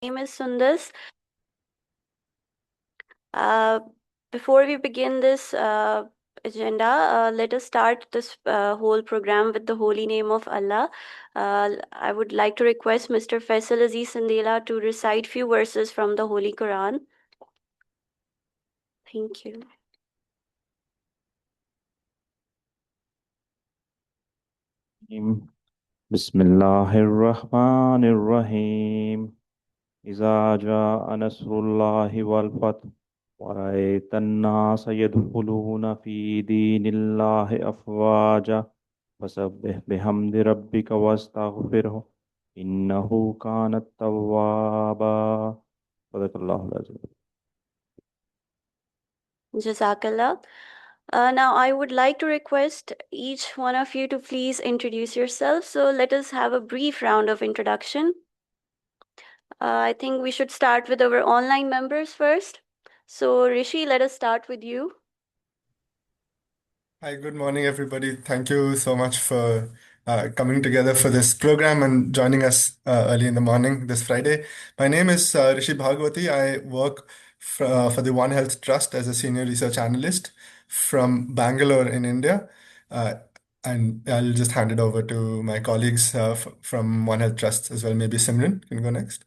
name is Sundas. Uh, Before we begin this agenda, let us start this whole program with the holy name of Allah. I would like to request Mr. Faisal Aziz Sandela to recite few verses from the Holy Quran. Thank you. Bismillahirrahmanirrahim. إذا جاء نصر الله والفتح ورأيت الناس يدخلون في دين الله أفواجا فسبح بحمد ربك واستغفره إنه كان توابا. صدق الله العظيم. Jazakallah. Now, I would like to request each one of you to please introduce yourself. So let us have a brief round of introduction. I think we should start with our online members first. So Rishi, let us start with you. Hi, good morning, everybody. Thank you so much for coming together for this program and joining us early in the morning this Friday. My name is Rishi Bhagwati. I work for the One Health Trust as a senior research analyst from Bangalore in India. And I'll just hand it over to my colleagues from One Health Trust as well. Maybe Simran can go next.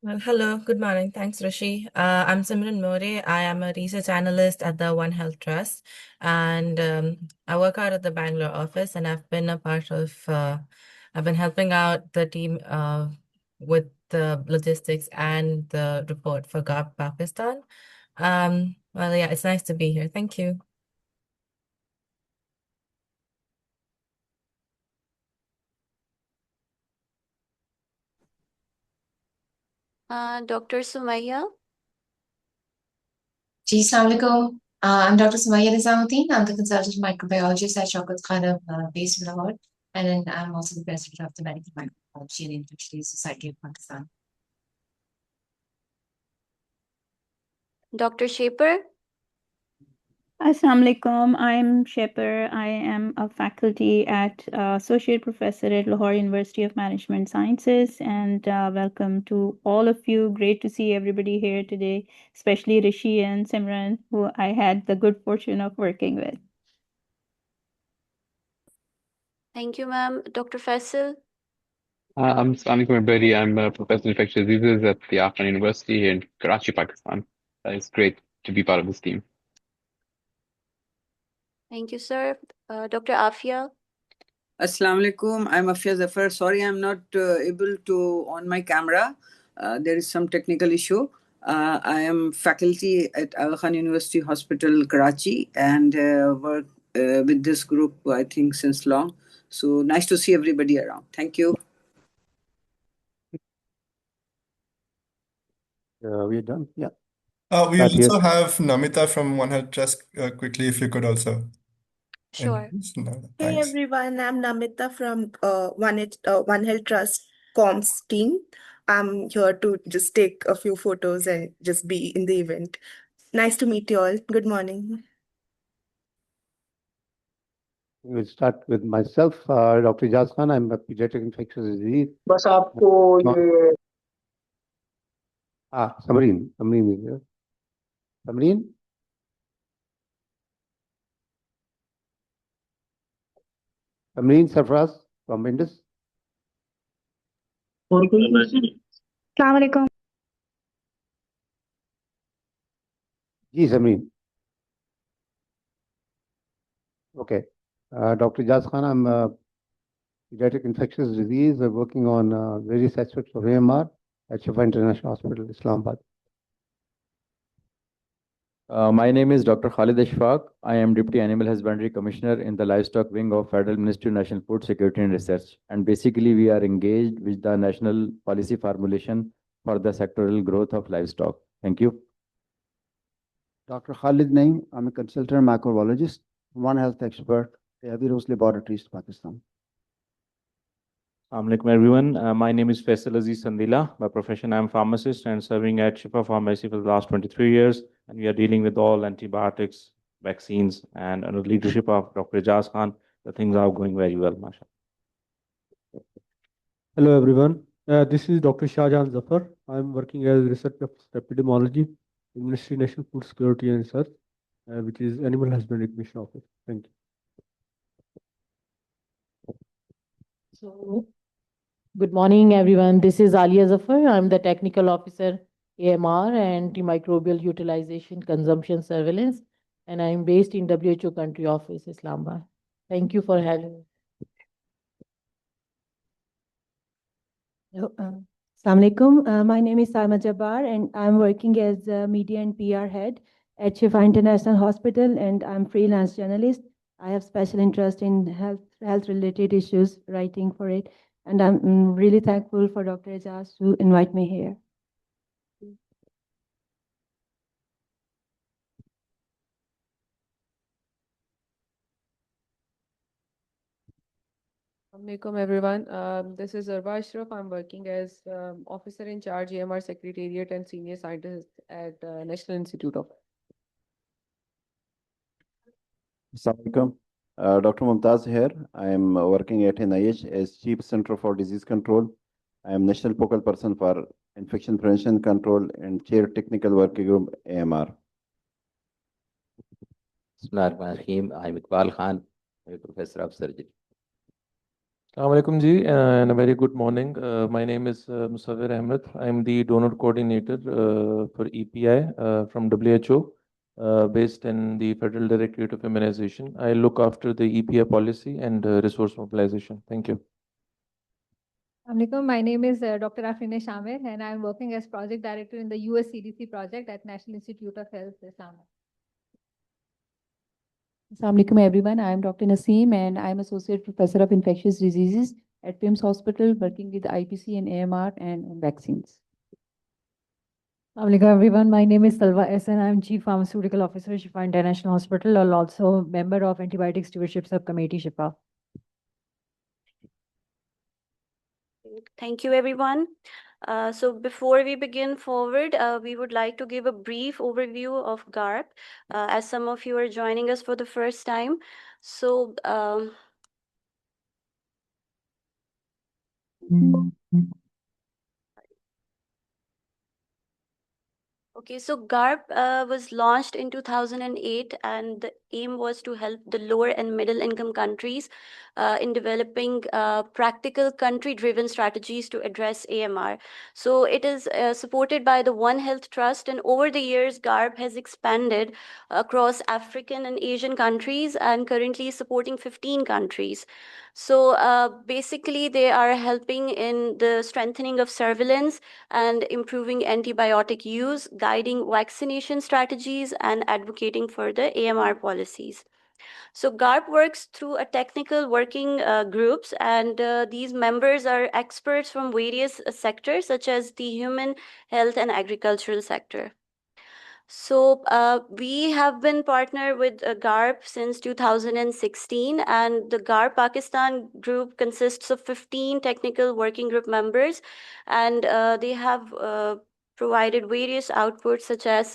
Well, hello, good morning. Thanks, Rishi. I'm Simran More. I am a research analyst at the One Health Trust, and I work out at the Bangalore office. And I've been a part of, I've been helping out the team with the logistics and the report for GARP-Pakistan. Well, yeah, it's nice to be here. Thank you. Dr. Sumaya. Ji, Assalamualaikum. I'm Dr. Sumaya Nizamuddin. I'm the consultant microbiologist at Shaukat Khan based in Lahore. And then I'm also the president of the Medical Microbiology and Infectious Disease Society of Pakistan. Dr. Shaper. Assalamu alaikum. I'm Shepherd. I am a faculty at Associate Professor at Lahore University of Management Sciences. And welcome to all of you. Great to see everybody here today, especially Rishi and Simran, who I had the good fortune of working with. Thank you, ma'am. Dr. Faisal. I'm everybody. I'm a professor of infectious diseases at the Afghan University in Karachi, Pakistan. It's great to be part of this team. Thank you, sir. Dr. Afia. Assalamu alaikum. I'm Afia Zafar. Sorry, I'm not able to on my camera. There is some technical issue. I am faculty at Aga Khan University Hospital, Karachi, and work with this group, I think, since long. So nice to see everybody around. Thank you. We're done. Yeah. We also have Namita from One Health Trust. Quickly, if you could also. Sure. No, Hey thanks. everyone, I'm Namita from One Health Trust Comms team. I'm here to just take a few photos and just be in the event. Nice to meet you all. Good morning. We'll start with myself, Dr. Ijaz Khan. I'm a pediatric infectious disease. बस आपको ये Samreen is there. Samreen? Samreen Sarfraz from Indus. और कोई question? अस्सलाम वालेकुम। Ji, Samreen. Okay. Dr. Ijaz Khan, I'm a pediatric infectious disease. We're working on various aspects of AMR at Shifa International Hospital, Islamabad. My name is Dr. Khalid Ashfaq. I am Deputy Animal Husbandry Commissioner in the Livestock Wing of Federal Ministry of National Food Security and Research. And basically, we are engaged with the national policy formulation for the sectoral growth of livestock. Thank you. Dr. Khalid Naeem, I'm a consultant microbiologist, One Health expert, Abbey Rose Laboratories, Pakistan. Assalamu alaikum everyone. My name is Faisal Aziz Sandila. By profession, I'm a pharmacist and serving at Shifa Pharmacy for the last 23 years. And we are dealing with all antibiotics, vaccines, and under the leadership of Dr. Ijaz Khan, the things are going very well, mashallah. Hello everyone. This is Dr. Shahjahan Zafar. I'm working as research officer epidemiology in Ministry of National Food Security and Research, which is Animal Husbandry Commission Office. Thank you. So, good morning, everyone. This is Alia Zafar. I'm the technical officer, AMR, Antimicrobial Utilization Consumption Surveillance, and I'm based in WHO Country Office, Islamabad. Thank you for having me. Assalamu alaikum. My name is Saima Jabbar, and I'm working as a media and PR head at Shifa International Hospital, and I'm freelance journalist. I have special interest in health related issues, writing for it, and I'm really thankful for Dr. Ijaz to invite me here. Assalamualaikum everyone. This is Arba Ashraf. I'm working as officer in charge AMR Secretariat and senior scientist at National Institute of. Assalamualaikum. Dr. Mumtaz here. I am working at NIH as Chief Center for Disease Control. I am National Focal Person for Infection Prevention Control and Chair Technical Working Group AMR. Bismillahirrahmanirrahim. I'm Iqbal Khan, I'm a professor of surgery. Assalamu alaikum ji, and a very good morning. My name is Musawwir Ahmed. I'm the donor coordinator for EPI from WHO, based in the Federal Directorate of Immunization. I look after the EPI policy and resource mobilization. Thank you. Assalamualaikum. My name is Dr. Afrina Shamir, and I'm working as project director in the US CDC project at National Institute of Health, Islamabad. Assalamualaikum everyone. I am Dr. Naseem and I am Associate Professor of Infectious Diseases at PIMS Hospital working with IPC and AMR and vaccines. Assalamualaikum everyone. My name is Salwa S and I am Chief Pharmaceutical Officer at Shifa International Hospital and also member of Antibiotic Stewardship Subcommittee Shifa. Thank you, everyone. So before we begin forward, we would like to give a brief overview of GARP, as some of you are joining us for the first time. So okay, so GARP was launched in 2008, and the aim was to help the lower and middle income countries in developing practical country-driven strategies to address AMR. So it is supported by the One Health Trust, and over the years, GARP has expanded across African and Asian countries and currently supporting 15 countries. So basically, they are helping in the strengthening of surveillance and improving antibiotic use, guiding vaccination strategies, and advocating for the AMR policies. So GARP works through a technical working groups, and these members are experts from various sectors such as the human health and agricultural sector. So we have been partnered with GARP since 2016, and the GARP-Pakistan group consists of 15 technical working group members, and they have provided various outputs such as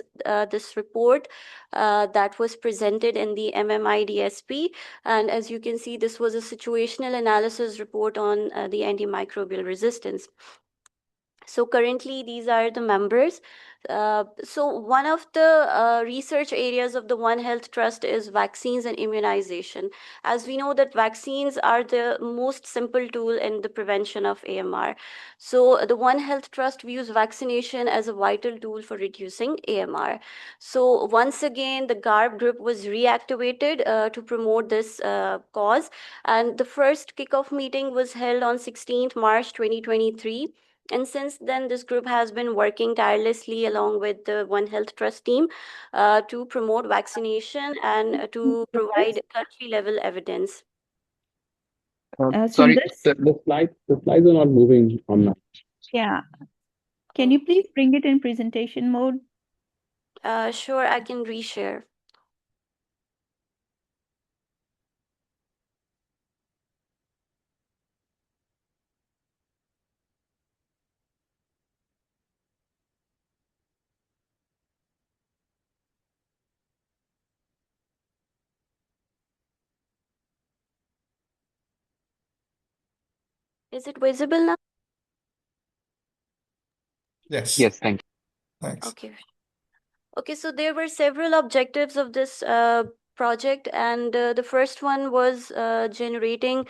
this report that was presented in the MMIDSP. And as you can see, this was a situational analysis report on the antimicrobial resistance. So currently, these are the members. So one of the research areas of the One Health Trust is vaccines and immunization. As we know that vaccines are the most simple tool in the prevention of AMR. So the One Health Trust views vaccination as a vital tool for reducing AMR. So once again, the GARP group was reactivated to promote this cause. And the first kickoff meeting was held on 16th March 2023. And since then, this group has been working tirelessly along with the One Health Trust team to promote vaccination and to provide country-level evidence. Sorry, Sundar, the slides are not moving on. yeah. Can you please bring it in presentation mode? Sure, I can reshare. Is it visible now? Yes. Yes, thank you. Thanks. Okay. Okay, so there were several objectives of this project, and the first one was generating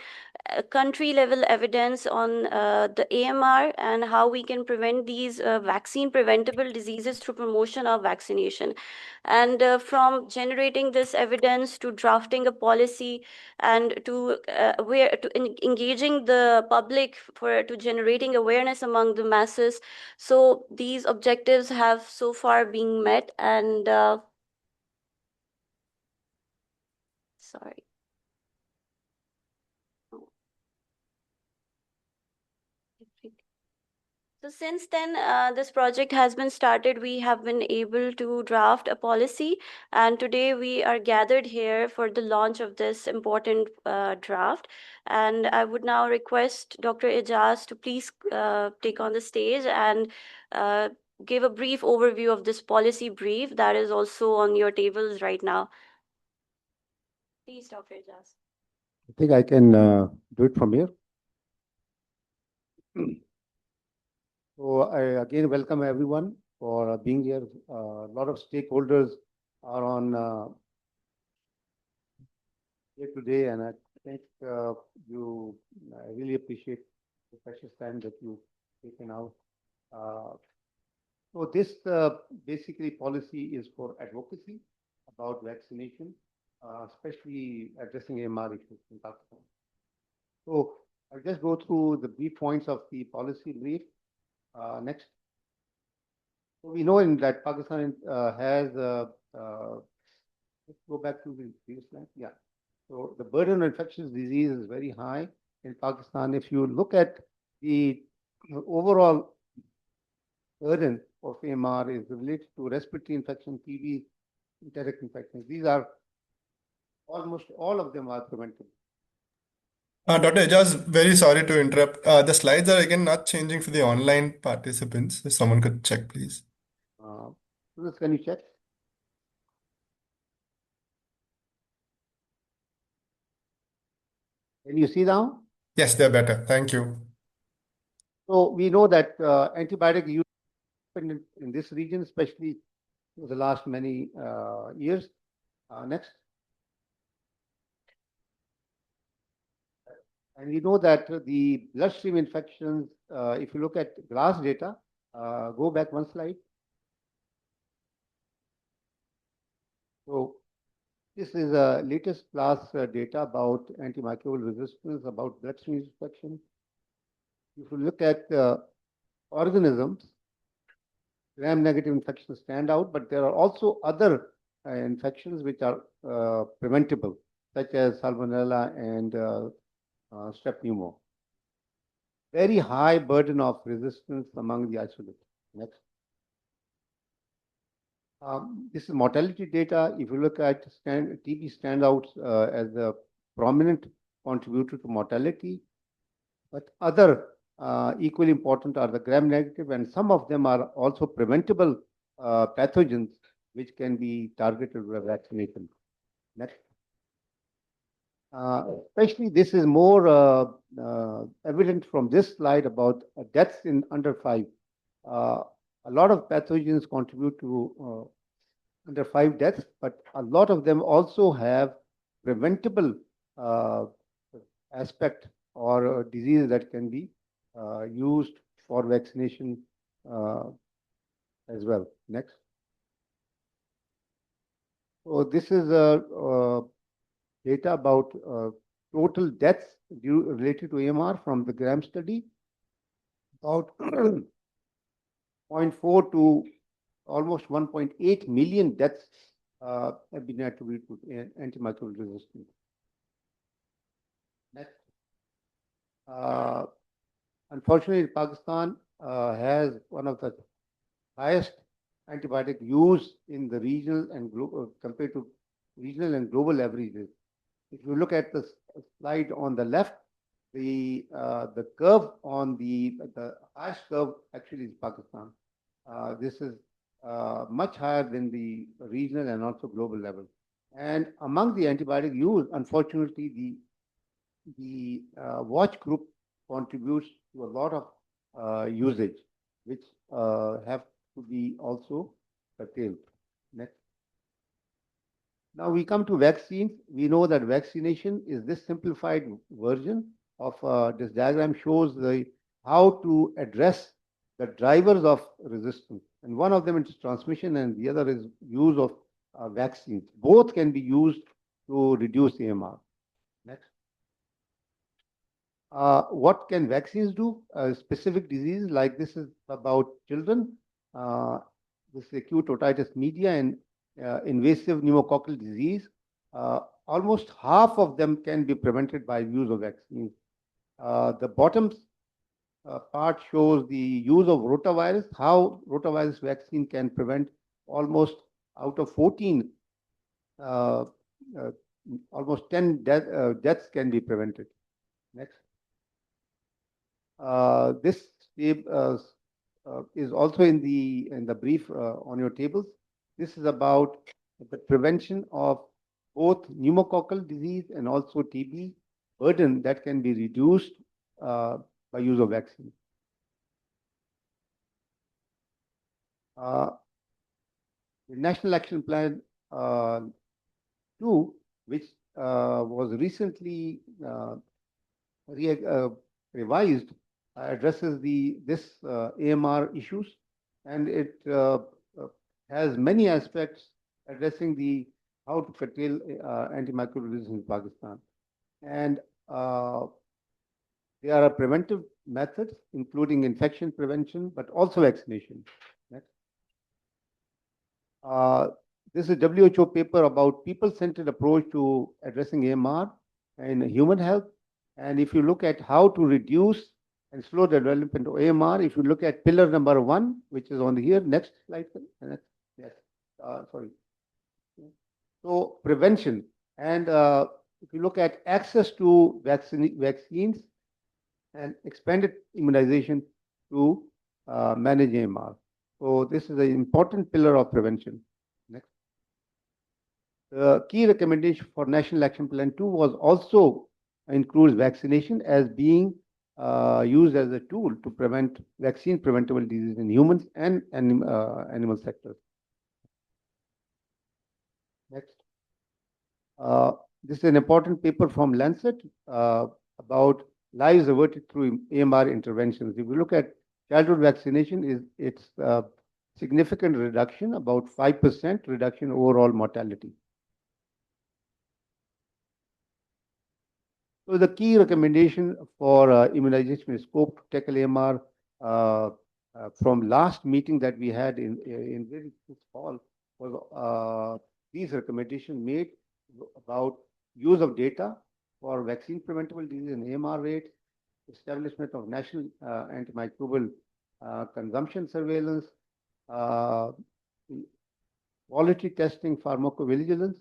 country level evidence on the AMR and how we can prevent these vaccine preventable diseases through promotion of vaccination. And from generating this evidence to drafting a policy and to engaging the public for to generating awareness among the masses. So these objectives have so far been met, and sorry. So since then, this project has been started. We have been able to draft a policy, and today we are gathered here for the launch of this important draft. And I would now request Dr. Ijaz to please take on the stage and uh, give a brief overview of this policy brief that is also on your tables right now. Please, Dr. Ijaz. I think I can do it from here. So I again welcome everyone for being here. A lot of stakeholders are on here today, and I think I really appreciate the precious time that you've taken out. So this basically policy is for advocacy about vaccination, especially addressing AMR issues in Pakistan. So I'll just go through the brief points of the policy brief. Next. So we know in that Pakistan has, let's go back to the previous slide. Yeah. So the burden of infectious disease is very high in Pakistan. If you look at the overall burden of AMR is related to respiratory infection, TB, enteric infections. These are almost all of them are preventable. Dr. Ijaz, very sorry to interrupt. The slides are again not changing for the online participants. If someone could check, please. Can you check? Can you see now? Yes, they're better. Thank you. So we know that antibiotic use in this region, especially for the last many years. Next. And we know that the bloodstream infections, if you look at GLASS data, go back one slide. So this is latest GLASS data about antimicrobial resistance, about bloodstream infection. If you look at organisms, gram-negative infections stand out, but there are also other infections which are preventable, such as salmonella and strep pneumo. Very high burden of resistance among the isolated. Next. This is mortality data. If you look at TB standouts as a prominent contributor to mortality, but other equally important are the gram-negative, and some of them are also preventable pathogens which can be targeted with vaccination. Next. Especially this is more evident from this slide about deaths in under 5. A lot of pathogens contribute to under 5 deaths, but a lot of them also have preventable aspect or disease that can be used for vaccination as well. Next. So this is data about total deaths related to AMR from the GRAM study. About 0.4 to almost 1.8 million deaths have been attributed to antimicrobial resistance. Next. Unfortunately, Pakistan has one of the highest antibiotic use in the regional and global compared to regional and global averages. If you look at the slide on the left, the curve on the highest curve actually is Pakistan. This is much higher than the regional and also global level. And among the antibiotic use, unfortunately, the watch group contributes to a lot of usage. which have to be also curtailed. Next. Now we come to vaccines. We know that vaccination is this simplified version of this diagram shows how to address the drivers of resistance. And one of them is transmission and the other is use of vaccines. Both can be used to reduce AMR. Next. What can vaccines do? Specific diseases like this is about children. This is acute otitis media and invasive pneumococcal disease. Almost half of them can be prevented by use of vaccines. The bottom part shows the use of rotavirus, how rotavirus vaccine can prevent almost out of 14, almost 10 deaths can be prevented. Next. This is also in the brief on your tables. This is about the prevention of both pneumococcal disease and also TB burden that can be reduced by use of vaccine. The National Action Plan 2, which was recently revised, addresses this AMR issues, and it has many aspects addressing how to curtail antimicrobial resistance in Pakistan. And there are preventive methods, including infection prevention, but also vaccination. Next. This is a WHO paper about people-centered approach to addressing AMR and human health. And if you look at how to reduce and slow the development of AMR, if you look at pillar number 1, which is on here, next slide. Yes, sorry. So prevention, and if you look at access to vaccines and expanded immunization to manage AMR. So this is an important pillar of prevention. Next. The key recommendation for National Action Plan 2 was also includes vaccination as being used as a tool to prevent vaccine preventable disease in humans and animal sectors. Next. This is an important paper from Lancet about lives averted through AMR interventions. If we look at childhood vaccination, it's significant reduction, about 5% reduction overall mortality. So the key recommendation for immunization is scope to tackle AMR from last meeting that we had in this fall was these recommendations made about use of data for vaccine preventable disease and AMR rate, establishment of national antimicrobial consumption surveillance, quality testing, pharmacovigilance,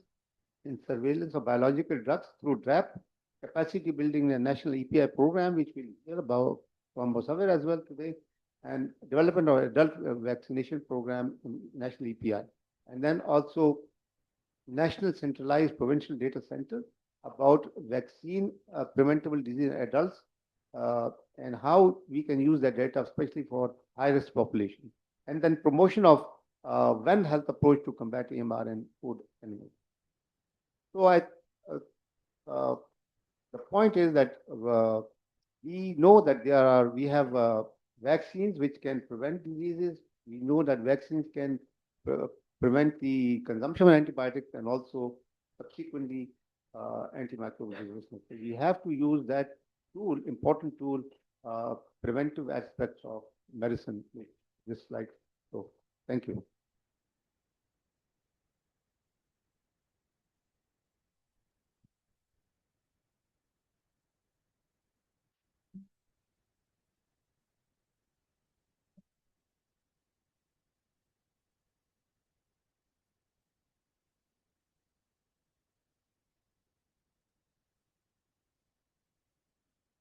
and surveillance of biological drugs through DRAP, capacity building a national EPI program, which we'll hear about from Musawir as well today, and development of adult vaccination program in national EPI. And then also National Centralized Provincial Data Center about vaccine preventable disease in adults and how we can use that data, especially for high-risk population. And then promotion of One Health approach to combat AMR and food animals. So the point is that we know that we have vaccines which can prevent diseases. We know that vaccines can prevent the consumption of antibiotics and also subsequently antimicrobial resistance. So we have to use that tool, important tool, preventive aspects of medicine, just like so. Thank you.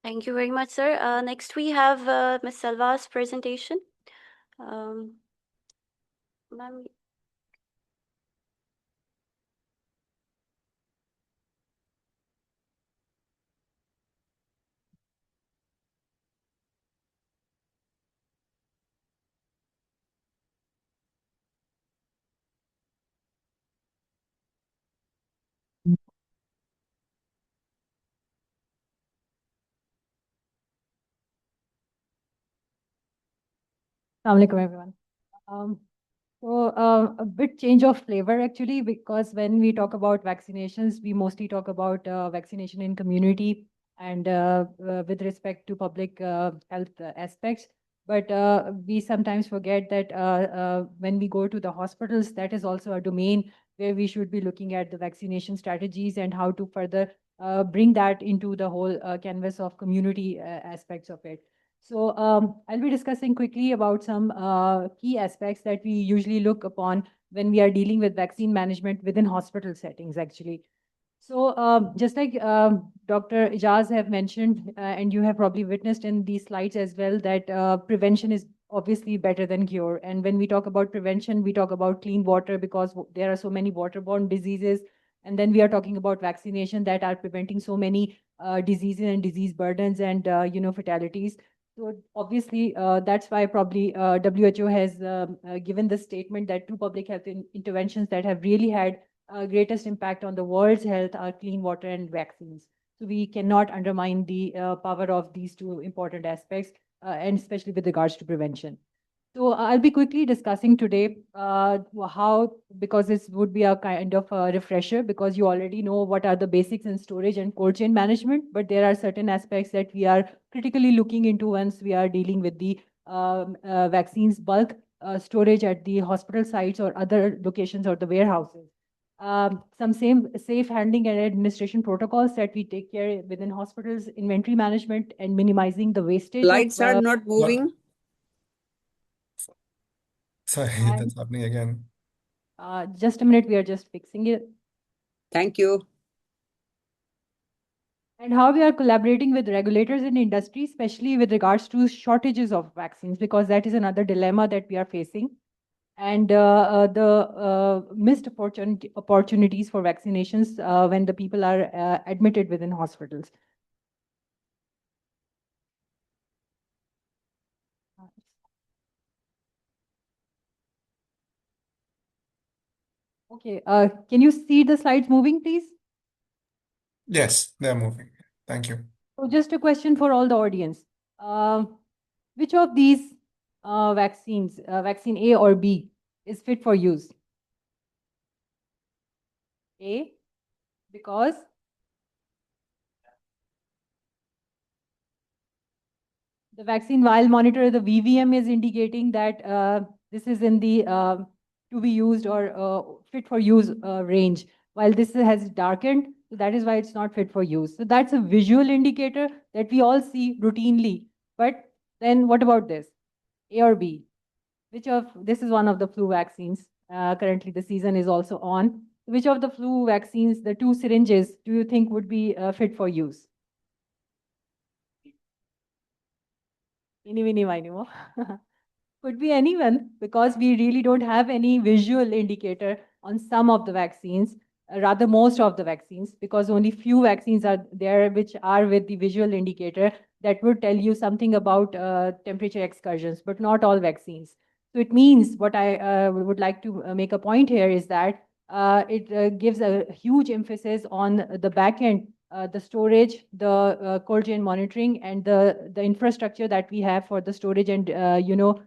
Thank you very much, sir. Next, we have Ms. Salwa's presentation. Ma'am. Assalamu alaikum, everyone. A bit change of flavor actually, because when we talk about vaccinations, we mostly talk about vaccination in community and with respect to public health aspects. But we sometimes forget that when we go to the hospitals, that is also a domain where we should be looking at the vaccination strategies and how to further bring that into the whole canvas of community aspects of it. So I'll be discussing quickly about some key aspects that we usually look upon when we are dealing with vaccine management within hospital settings, actually. So just like Dr. Ijaz have mentioned, and you have probably witnessed in these slides as well, that prevention is obviously better than cure. And when we talk about prevention, we talk about clean water because there are so many waterborne diseases. And then we are talking about vaccination that are preventing so many diseases and disease burdens and fatalities. So obviously, that's why probably WHO has given the statement that two public health interventions that have really had greatest impact on the world's health are clean water and vaccines. So we cannot undermine the power of these two important aspects, and especially with regards to prevention. So I'll be quickly discussing today how, because this would be a kind of a refresher, because you already know what are the basics in storage and cold chain management, but there are certain aspects that we are critically looking into once we are dealing with the vaccines bulk storage at the hospital sites or other locations or the warehouses. Some safe handling and administration protocols that we take care within hospitals, inventory management, and minimizing the wastage Lights are of. not moving. Sorry, that's happening again. Just a minute, we are just fixing it. Thank you. And how we are collaborating with regulators in industry, especially with regards to shortages of vaccines, because that is another dilemma that we are facing. And the missed opportunities for vaccinations when the people are admitted within hospitals. Okay, can you see the slides moving, please? Yes, they're moving. Thank you. So just a question for all the audience. Which of these vaccines, vaccine A or B, is fit for use? A, because the vaccine while monitor, the VVM is indicating that this is in the to be used or fit for use range, while this has darkened, so that is why it's not fit for use. So that's a visual indicator that we all see routinely. But then what about this? A or B? Which of, this is one of the flu vaccines. Currently the season is also on. Which of the flu vaccines, the two syringes, do you think would be fit for use? Eeny, meeny, miny, moe. Could be anyone, because we really don't have any visual indicator on some of the vaccines, rather most of the vaccines, because only few vaccines are there which are with the visual indicator that would tell you something about temperature excursions, but not all vaccines. So it means what I would like to make a point here is that it gives a huge emphasis on the back end, the storage, the cold chain monitoring, and the infrastructure that we have for the storage and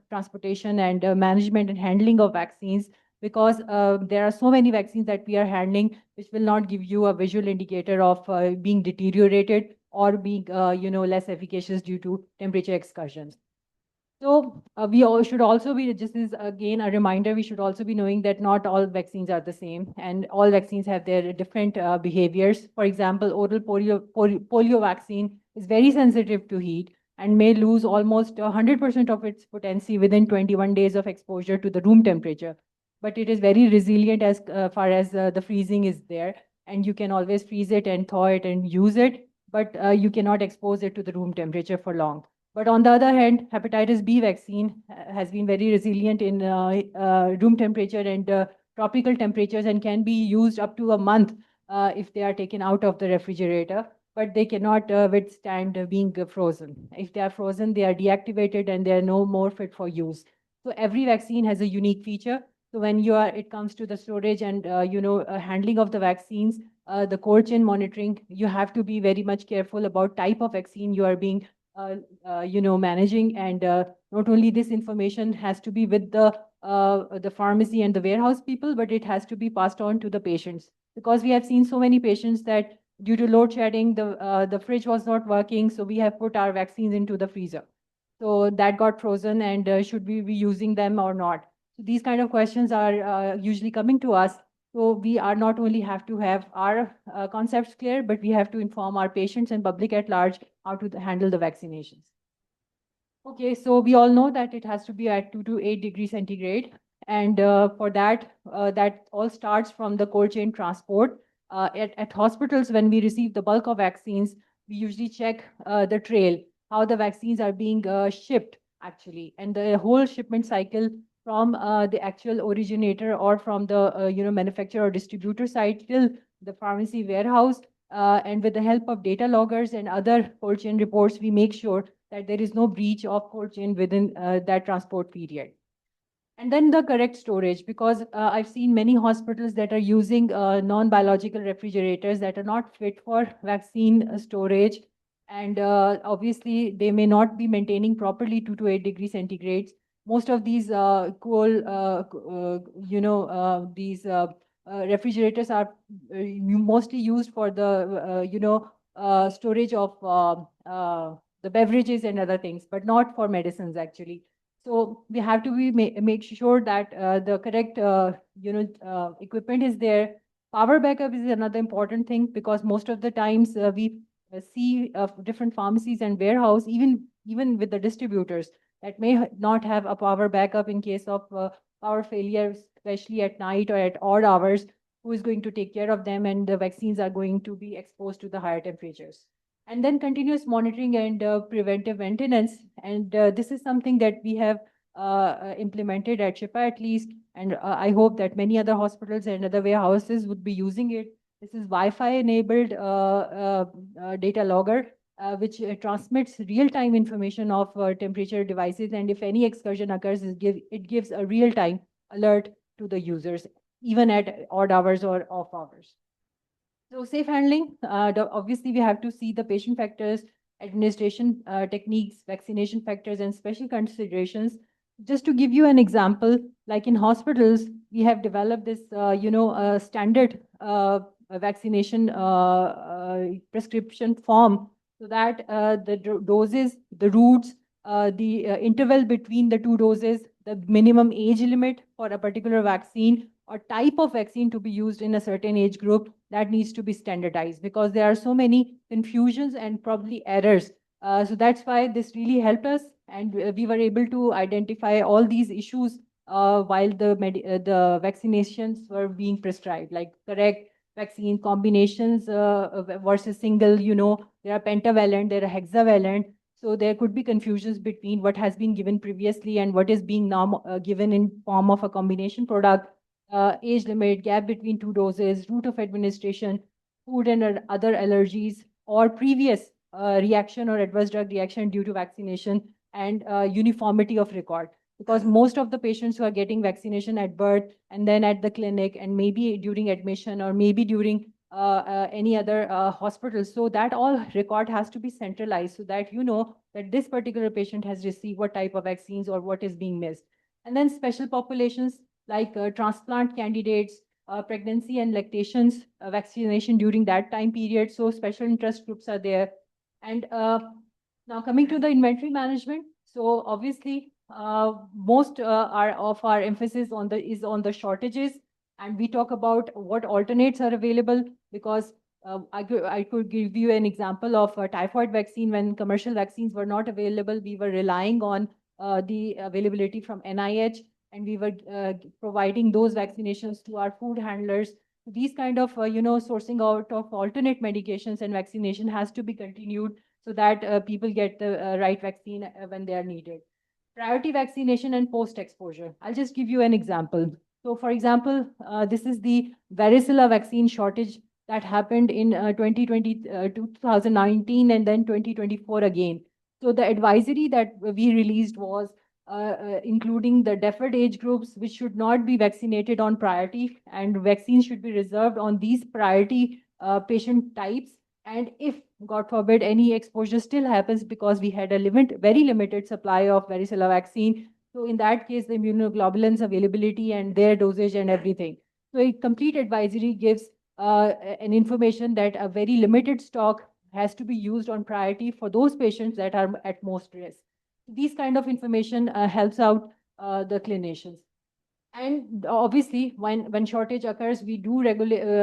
transportation and management and handling of vaccines. Because there are so many vaccines that we are handling, which will not give you a visual indicator of being deteriorated or being less efficacious due to temperature excursions. So we all should also be, this is again a reminder, we should also be knowing that not all vaccines are the same and all vaccines have their different behaviors. For example, oral polio vaccine is very sensitive to heat and may lose almost 100% of its potency within 21 days of exposure to the room temperature. But it is very resilient as far as the freezing is there, and you can always freeze it and thaw it and use it, but you cannot expose it to the room temperature for long. But on the other hand, hepatitis B vaccine has been very resilient in room temperature and tropical temperatures and can be used up to a month if they are taken out of the refrigerator, but they cannot withstand being frozen. If they are frozen, they are deactivated and they are no more fit for use. So every vaccine has a unique feature. So when it comes to the storage and handling of the vaccines, the cold chain monitoring, you have to be very much careful about type of vaccine you are being managing. And not only this information has to be with the pharmacy and the warehouse people, but it has to be passed on to the patients, because we have seen so many patients that due to load shedding, the fridge was not working, so we have put our vaccines into the freezer. So that got frozen, and should we be using them or not? So these kind of questions are usually coming to us. So we are not only have to have our concepts clear, but we have to inform our patients and public at large how to handle the vaccinations. Okay, so we all know that it has to be at 2 to 8 degrees centigrade. And for that, that all starts from the cold chain transport. At hospitals, when we receive the bulk of vaccines, we usually check the trail, how the vaccines are being shipped, actually. And the whole shipment cycle from the actual originator or from the manufacturer or distributor side till the pharmacy warehouse. And with the help of data loggers and other cold chain reports, we make sure that there is no breach of cold chain within that transport period. And then the correct storage, because I've seen many hospitals that are using non-biological refrigerators that are not fit for vaccine storage. And obviously, they may not be maintaining properly 2 to 8 degrees centigrade. Most of these refrigerators are mostly used for the, storage of the beverages and other things, but not for medicines, actually. So we have to make sure that the correct equipment is there. Power backup is another important thing, because most of the times we see different pharmacies and warehouse, even with the distributors, that may not have a power backup in case of power failure, especially at night or at odd hours. Who is going to take care of them? And the vaccines are going to be exposed to the higher temperatures. And then continuous monitoring and preventive maintenance. And this is something that we have implemented at Shifa, at least. And I hope that many other hospitals and other warehouses would be using it. This is Wi-Fi enabled data logger, which transmits real-time information of temperature devices. And if any excursion occurs, it gives a real-time alert to the users, even at odd hours or off hours. So safe handling, obviously we have to see the patient factors, administration techniques, vaccination factors, and special considerations. Just to give you an example, like in hospitals, we have developed this, standard vaccination prescription form, so that the doses, the routes, the interval between the two doses, the minimum age limit for a particular vaccine or type of vaccine to be used in a certain age group, that needs to be standardized, because there are so many confusions and probably errors. So that's why this really helped us, and we were able to identify all these issues while the vaccinations were being prescribed, like correct vaccine combinations versus single, there are pentavalent, there are hexavalent. So there could be confusions between what has been given previously and what is being now given in form of a combination product. Age limit, gap between two doses, route of administration, food and other allergies, or previous reaction or adverse drug reaction due to vaccination, and uniformity of record. Because most of the patients who are getting vaccination at birth and then at the clinic and maybe during admission or maybe during any other hospital, so that all record has to be centralized, so that you know that this particular patient has received what type of vaccines or what is being missed. And then special populations like transplant candidates, pregnancy and lactations, vaccination during that time period. So special interest groups are there. And now coming to the inventory management. So obviously, most of our emphasis is on the shortages, and we talk about what alternates are available, because I could give you an example of a typhoid vaccine. When commercial vaccines were not available, we were relying on the availability from NIH, and we were providing those vaccinations to our food handlers. These kind of, sourcing out of alternate medications and vaccination has to be continued, so that people get the right vaccine when they are needed. Priority vaccination and post-exposure. I'll just give you an example. So for example, this is the varicella vaccine shortage that happened in 2019 and then 2024 again. So the advisory that we released was including the deferred age groups, which should not be vaccinated on priority, and vaccines should be reserved on these priority patient types. And if God forbid, any exposure still happens because we had a very limited supply of varicella vaccine. So in that case, the immunoglobulins availability and their dosage and everything. So a complete advisory gives an information that a very limited stock has to be used on priority for those patients that are at most risk. These kind of information helps out the clinicians. And obviously, when shortage occurs, we do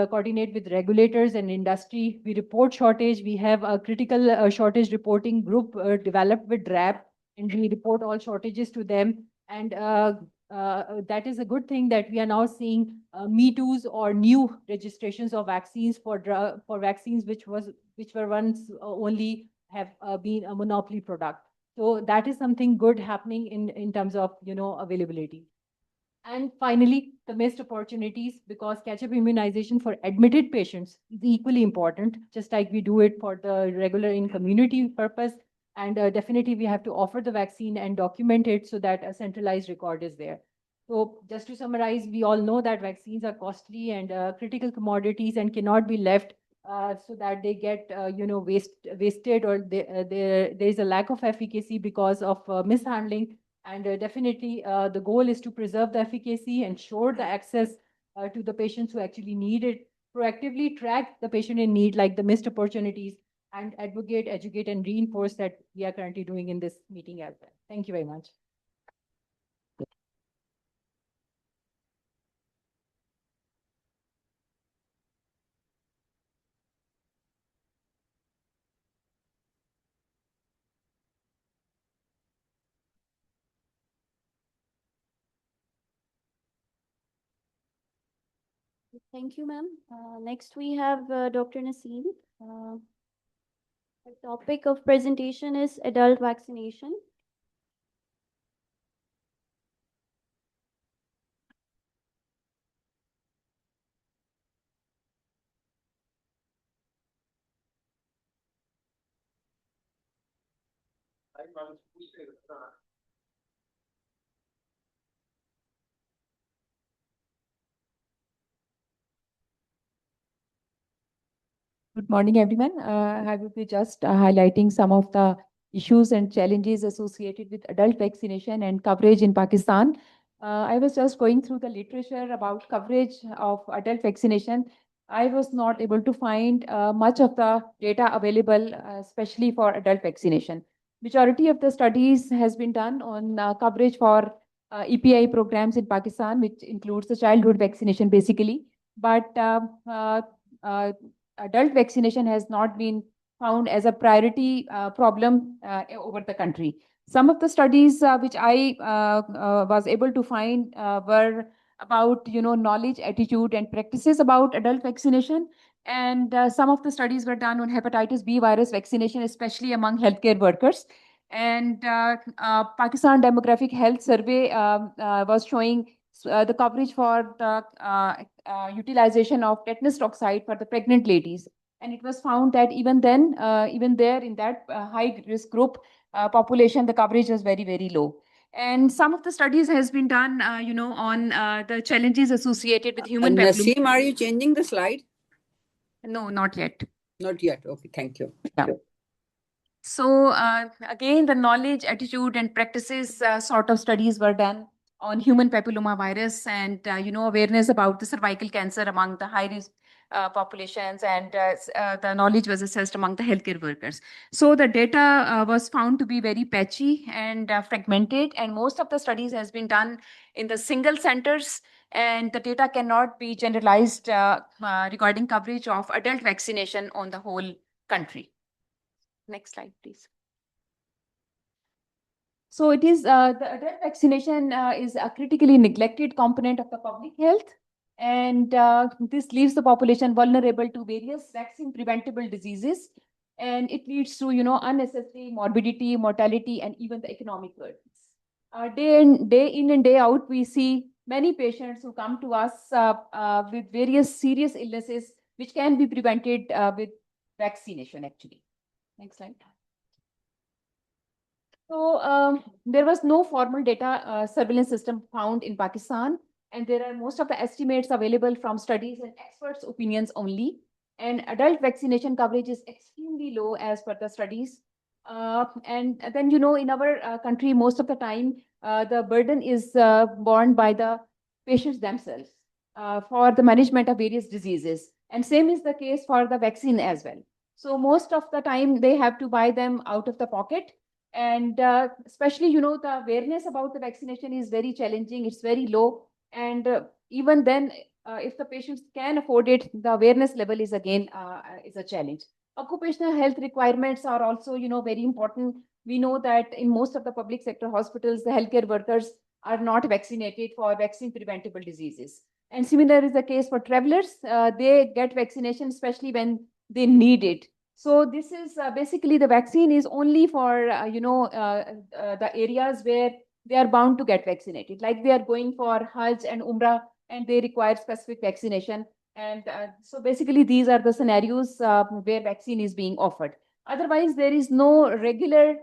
coordinate with regulators and industry. We report shortage. We have a critical shortage reporting group developed with DRAP, and we report all shortages to them. And that is a good thing that we are now seeing Me Too's or new registrations of vaccines for vaccines which were once only have been a monopoly product. So that is something good happening in terms of availability. And finally, the missed opportunities, because catch-up immunization for admitted patients is equally important, just like we do it for the regular in community purpose. And definitely we have to offer the vaccine and document it so that a centralized record is there. So just to summarize, we all know that vaccines are costly and critical commodities and cannot be left so that they get wasted, or there is a lack of efficacy because of mishandling. And definitely, the goal is to preserve the efficacy, ensure the access to the patients who actually need it, proactively track the patient in need, like the missed opportunities, and advocate, educate, and reinforce that we are currently doing in this meeting as well. Thank you very much. Thank you, ma'am. Next, we have Dr. Naseem. The topic of presentation is adult vaccination. Good morning, everyone. I will be just highlighting some of the issues and challenges associated with adult vaccination and coverage in Pakistan. I was just going through the literature about coverage of adult vaccination. I was not able to find much of the data available, especially for adult vaccination. Majority of the studies has been done on coverage for EPI programs in Pakistan, which includes the childhood vaccination basically. But adult vaccination has not been found as a priority problem over the country. Some of the studies which I was able to find were about knowledge, attitude, and practices about adult vaccination. And some of the studies were done on hepatitis B virus vaccination, especially among healthcare workers. And Pakistan Demographic Health Survey was showing the coverage for the utilization of tetanus toxide for the pregnant ladies. And it was found that even then, even there in that high risk group population, the coverage was very, very low. And some of the studies has been done, on the challenges associated with human papilloma. Naseem, are you changing the slide? No, not yet. Not yet. Okay, thank you. Yeah. So again, the knowledge, attitude, and practices sort of studies were done on human papilloma virus, and awareness about the cervical cancer among the high risk populations, and the knowledge was assessed among the healthcare workers. So the data was found to be very patchy and fragmented, and most of the studies has been done in the single centers, and the data cannot be generalized regarding coverage of adult vaccination on the whole country. Next slide, please. So it is the adult vaccination is a critically neglected component of the public health, and this leaves the population vulnerable to various vaccine preventable diseases, and it leads to unnecessary morbidity, mortality, and even the economic burdens. Day in and day out, we see many patients who come to us with various serious illnesses which can be prevented with vaccination actually. Next slide. So there was no formal data surveillance system found in Pakistan, and there are most of the estimates available from studies and experts' opinions only. and adult vaccination coverage is extremely low as per the studies. And then, in our country, most of the time, the burden is borne by the patients themselves for the management of various diseases. And same is the case for the vaccine as well. So most of the time, they have to buy them out of the pocket. And especially, the awareness about the vaccination is very challenging. It's very low. And even then, if the patients can afford it, the awareness level is again is a challenge. Occupational health requirements are also, very important. We know that in most of the public sector hospitals, the healthcare workers are not vaccinated for vaccine preventable diseases. And similar is the case for travelers. They get vaccination, especially when they need it. So this is basically the vaccine is only for, the areas where they are bound to get vaccinated. Like they are going for Hajj and Umrah and they require specific vaccination. And so basically these are the scenarios where vaccine is being offered. Otherwise, there is no regular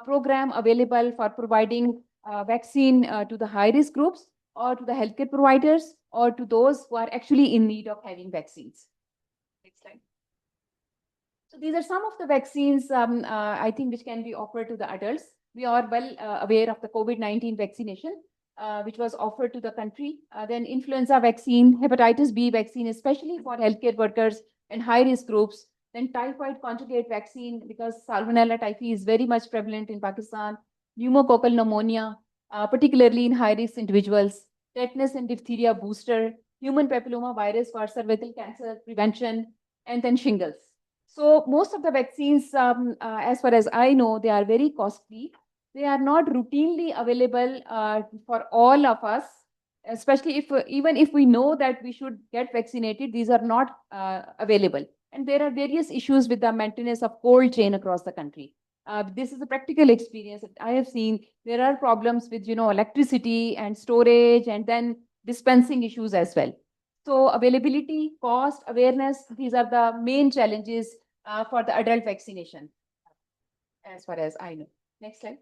program available for providing vaccine to the high risk groups or to the healthcare providers or to those who are actually in need of having vaccines. Next slide. So these are some of the vaccines, I think, which can be offered to the adults. We are well aware of the COVID-19 vaccination, which was offered to the country. Then influenza vaccine, hepatitis B vaccine, especially for healthcare workers and high-risk groups. Then typhoid conjugate vaccine, because Salmonella typhi is very much prevalent in Pakistan. Pneumococcal pneumonia, particularly in high-risk individuals. Tetanus and diphtheria booster, human papilloma virus for cervical cancer prevention, and then shingles. So most of the vaccines, as far as I know, they are very costly. They are not routinely available for all of us, especially if even if we know that we should get vaccinated, these are not available. And there are various issues with the maintenance of cold chain across the country. This is a practical experience that I have seen. There are problems with, electricity and storage and then dispensing issues as well. So availability, cost, awareness, these are the main challenges for the adult vaccination, as far as I know. Next slide.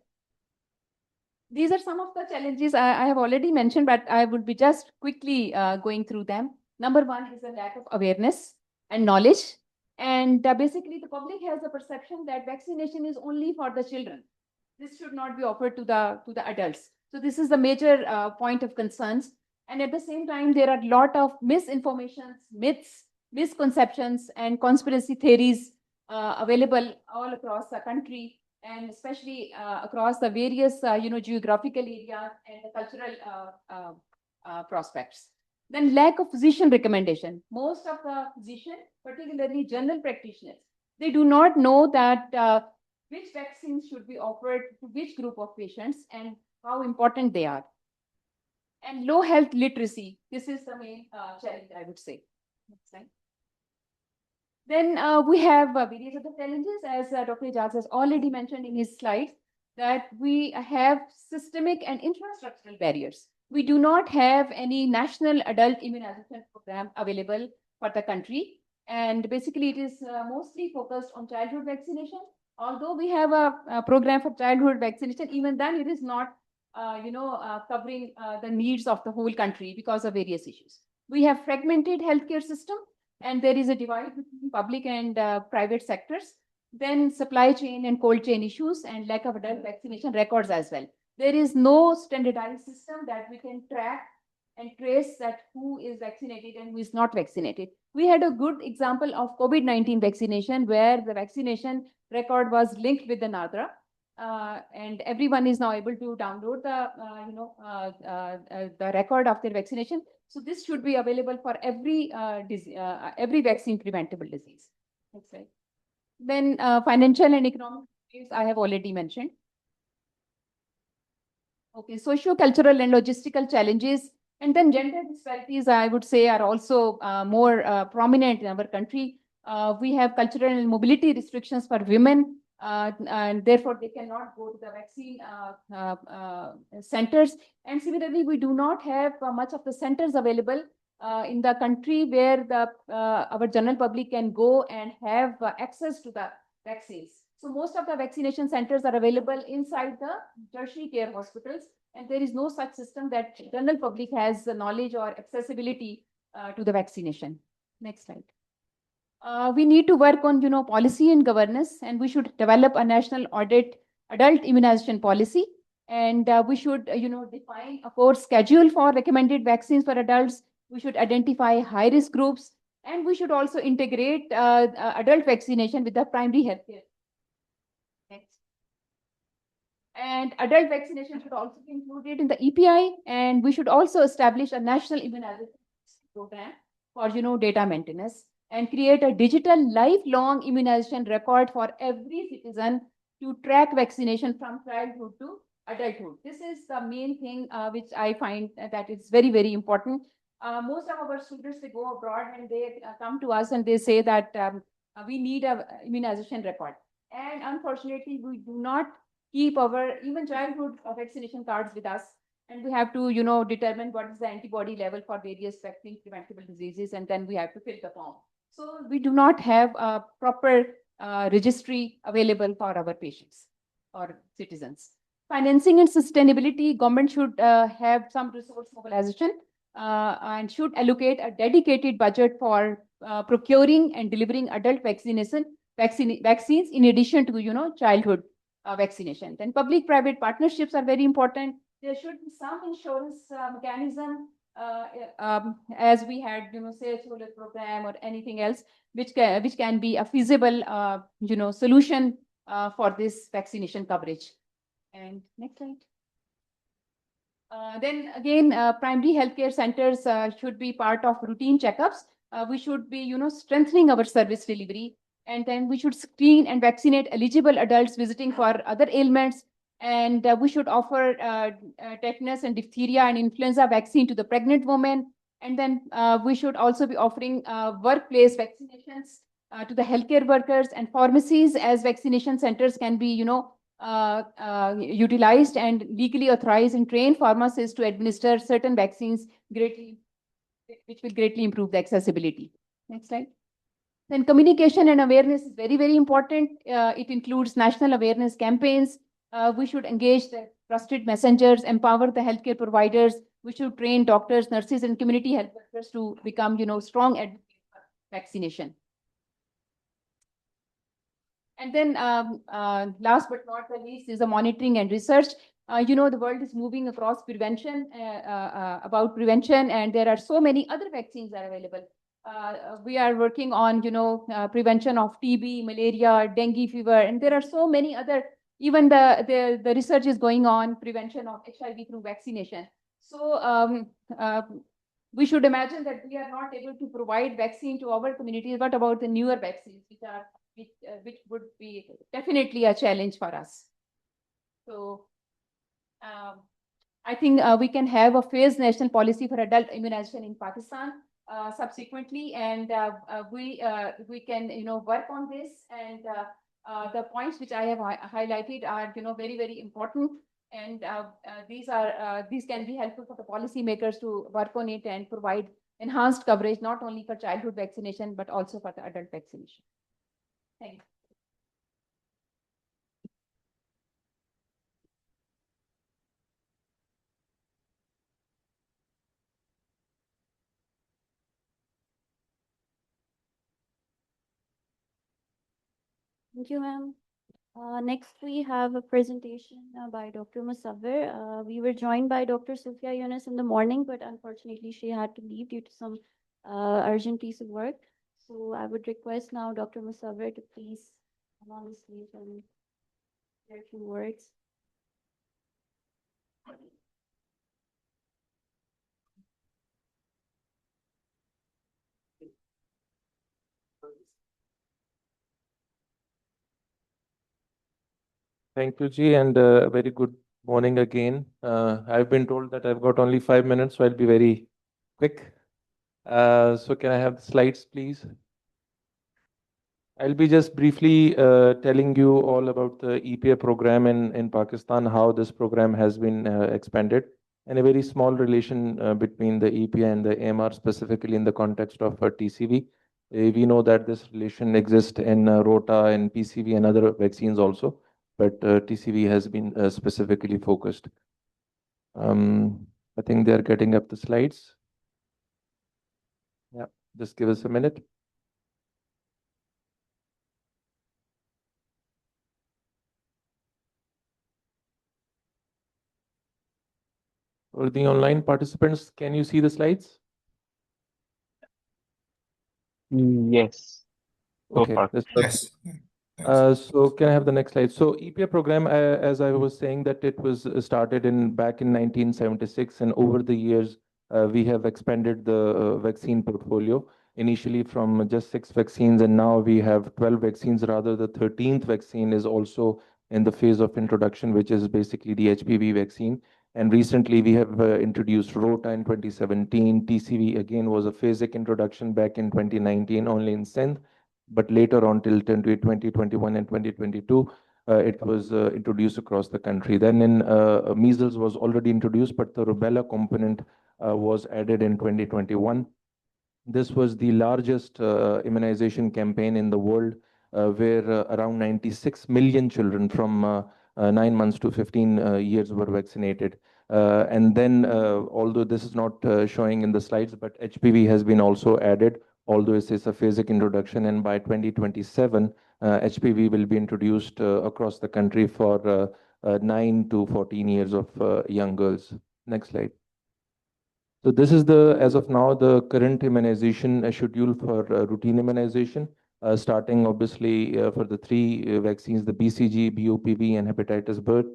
These are some of the challenges I have already mentioned, but I would be just quickly going through them. Number one is the lack of awareness and knowledge. And basically, the public has a perception that vaccination is only for the children. This should not be offered to the adults. So this is the major point of concerns. And at the same time, there are a lot of misinformations, myths, misconceptions, and conspiracy theories available all across the country, and especially across the various, geographical areas and the cultural prospects. Then lack of physician recommendation. Most of the physicians, particularly general practitioners, they do not know that which vaccines should be offered to which group of patients and how important they are. And low health literacy. This is the main challenge, I would say. Next slide. Then we have various other challenges, as Dr. Ijaz has already mentioned in his slides, that we have systemic and infrastructural barriers. We do not have any national adult immunization program available for the country. And basically, it is mostly focused on childhood vaccination. Although we have a program for childhood vaccination, even then it is not, covering the needs of the whole country because of various issues. We have fragmented healthcare system, and there is a divide between public and private sectors. Then supply chain and cold chain issues and lack of adult vaccination records as well. There is no standardized system that we can track and trace that who is vaccinated and who is not vaccinated. We had a good example of COVID-19 vaccination where the vaccination record was linked with the NADRA. And everyone is now able to download the record of their vaccination. So this should be available for every vaccine preventable disease. Next slide. Then financial and economic issues I have already mentioned. Okay, socio-cultural and logistical challenges, and then gender disparities, I would say, are also more prominent in our country. We have cultural and mobility restrictions for women, and therefore they cannot go to the vaccine centers. And similarly, we do not have much of the centers available in the country where our general public can go and have access to the vaccines. So most of the vaccination centers are available inside the tertiary care hospitals, and there is no such system that general public has the knowledge or accessibility to the vaccination. Next slide. We need to work on, policy and governance, and we should develop a national adult immunization policy. And we should, define a course schedule for recommended vaccines for adults. We should identify high-risk groups, and we should also integrate adult vaccination with the primary healthcare. Next. And adult vaccination should also be included in the EPI, and we should also establish a national immunization program for, data maintenance, and create a digital lifelong immunization record for every citizen to track vaccination from childhood to adulthood. This is the main thing which I find that it's very, very important. Most of our students, they go abroad and they come to us and they say that we need a immunization record. And unfortunately, we do not keep our even childhood vaccination cards with us. And we have to, determine what is the antibody level for various vaccine preventable diseases, and then we have to fill the form. So we do not have a proper registry available for our patients or citizens. Financing and sustainability, government should have some resource mobilization and should allocate a dedicated budget for procuring and delivering adult vaccines in addition to, childhood vaccination. Then public-private partnerships are very important. There should be some insurance mechanism as we had, say, solar program or anything else, which can be a feasible, solution for this vaccination coverage. And next slide. Then again, primary healthcare centers should be part of routine checkups. We should be, strengthening our service delivery. And then we should screen and vaccinate eligible adults visiting for other ailments. And we should offer tetanus and diphtheria and influenza vaccine to the pregnant women. And then we should also be offering workplace vaccinations to the healthcare workers and pharmacies, as vaccination centers can be, utilized and legally authorized and trained pharmacists to administer certain vaccines which will greatly improve the accessibility. Next slide. Then communication and awareness is very, very important. It includes national awareness campaigns. We should engage the trusted messengers, empower the healthcare providers. We should train doctors, nurses, and community health workers to become, strong advocates for vaccination. And then last but not the least is the monitoring and research. The world is moving across prevention, about prevention, and there are so many other vaccines that are available. We are working on, prevention of TB, malaria, dengue fever, and there are so many other, even the research is going on, prevention of HIV through vaccination. So we should imagine that we are not able to provide vaccine to our communities. What about the newer vaccines, which would be definitely a challenge for us? So I think we can have a phased national policy for adult immunization in Pakistan subsequently, and we can work on this. And the points which I have highlighted are very, very important, and these can be helpful for the policymakers to work on it and provide enhanced coverage not only for childhood vaccination but also for the adult vaccination. Thank you. Thank you, ma'am. Next, we have a presentation by Dr. Musawwir. We were joined by Dr. Sufia Yunus in the morning, but unfortunately, she had to leave due to some urgent piece of work. So I would request now Dr. Musawwir to please come on the stage and share a few words. Thank you, Ji, and a very good morning again. I've been told that I've got only 5 minutes, so I'll be very quick. So can I have the slides, please? I'll be just briefly telling you all about the EPA program in Pakistan, how this program has been expanded, and a very small relation between the EPA and the AMR, specifically in the context of TCV. We know that this relation exists in Rota and PCV and other vaccines also, but TCV has been specifically focused. I think they're getting up the slides. Yeah, just give us a minute. For the online participants, can you see the slides? Yes. So Okay, far. that's Yes. so can I have the next slide? So EPA program, as I was saying, that it was started back in 1976, and over the years, we have expanded the vaccine portfolio. Initially from just 6 vaccines, and now we have 12 vaccines. Rather, the 13th vaccine is also in the phase of introduction, which is basically the HPV vaccine. And recently, we have introduced Rota in 2017. TCV again was a phasic introduction back in 2019, only in Sindh, but later on till 2021 and 2022, it was introduced across the country. Then in measles was already introduced, but the rubella component was added in 2021. This was the largest immunization campaign in the world, where around 96 million children from 9 months to 15 years were vaccinated. And then, although this is not showing in the slides, but HPV has been also added, although it is a phasic introduction, and by 2027, HPV will be introduced across the country for 9 to 14 years of young girls. Next slide. So this is as of now, the current immunization schedule for routine immunization, starting obviously for the three vaccines, the BCG, BOPV, and hepatitis birth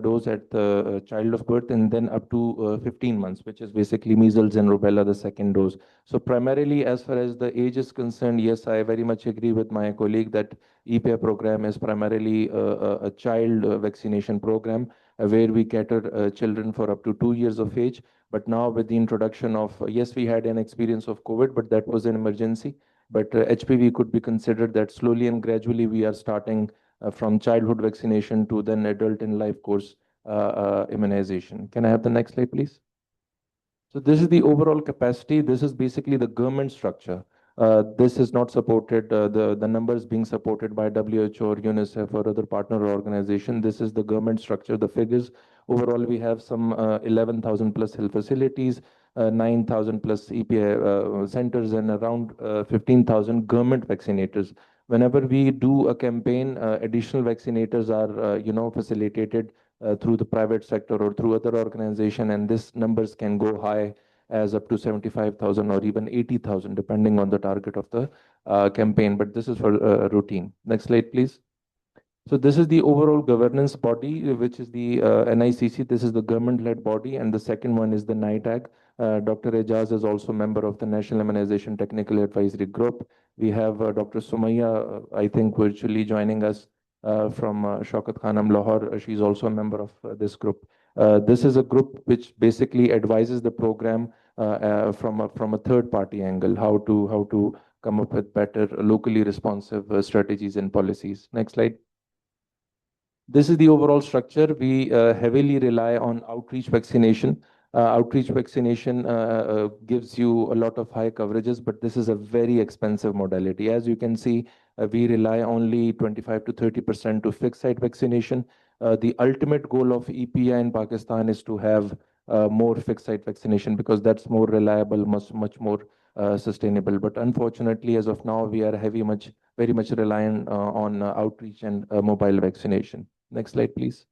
dose at the child of birth, and then up to 15 months, which is basically measles and rubella, the second dose. So primarily, as far as the age is concerned, yes, I very much agree with my colleague that EPA program is primarily a child vaccination program, where we cater children for up to 2 years of age. But now with the introduction of, yes, we had an experience of COVID, but that was an emergency. But HPV could be considered that slowly and gradually we are starting from childhood vaccination to then adult and life course immunization. Can I have the next slide, please? So this is the overall capacity. This is basically the government structure. This is not supported, the numbers being supported by WHO or UNICEF or other partner organization. This is the government structure, the figures. Overall, we have some 11,000 plus health facilities, 9,000 plus EPA centers, and around 15,000 government vaccinators. Whenever we do a campaign, additional vaccinators are, facilitated through the private sector or through other organization, and this numbers can go high as up to 75,000 or even 80,000, depending on the target of the campaign. But this is for routine. Next slide, please. So this is the overall governance body, which is the NICC. This is the government-led body, and the second one is the NITAG. Dr. Ejaz is also a member of the National Immunization Technical Advisory Group. We have Dr. Sumaya, I think, virtually joining us from Shaukat Khanam Lahore. She's also a member of this group. This is a group which basically advises the program from a third-party angle, how to come up with better locally responsive strategies and policies. Next slide. This is the overall structure. We heavily rely on outreach vaccination. Outreach vaccination gives you a lot of high coverages, but this is a very expensive modality. As you can see, we rely only 25 to 30% to fixed site vaccination. The ultimate goal of EPA in Pakistan is to have more fixed site vaccination, because that's more reliable, much more sustainable. But unfortunately, as of now, we are very much reliant on outreach and mobile vaccination. Next slide, please.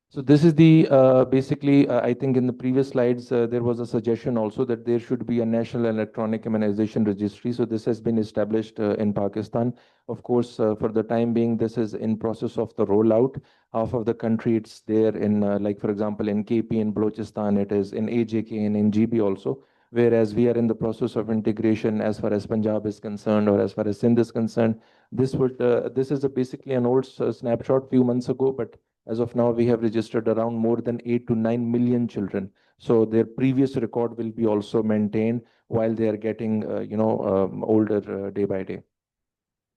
So this is the basically, I think in the previous slides, there was a suggestion also that there should be a national electronic immunization registry. So this has been established in Pakistan. Of course, for the time being, this is in process of the rollout. Half of the country, it's there in, like, for example, in KP, in Balochistan, it is in AJK and in GB also. Whereas we are in the process of integration as far as Punjab is concerned, or as far as Sindh is concerned. This is basically an old snapshot few months ago, but as of now, we have registered around more than 8 to 9 million children. So their previous record will be also maintained while they are getting, older day by day.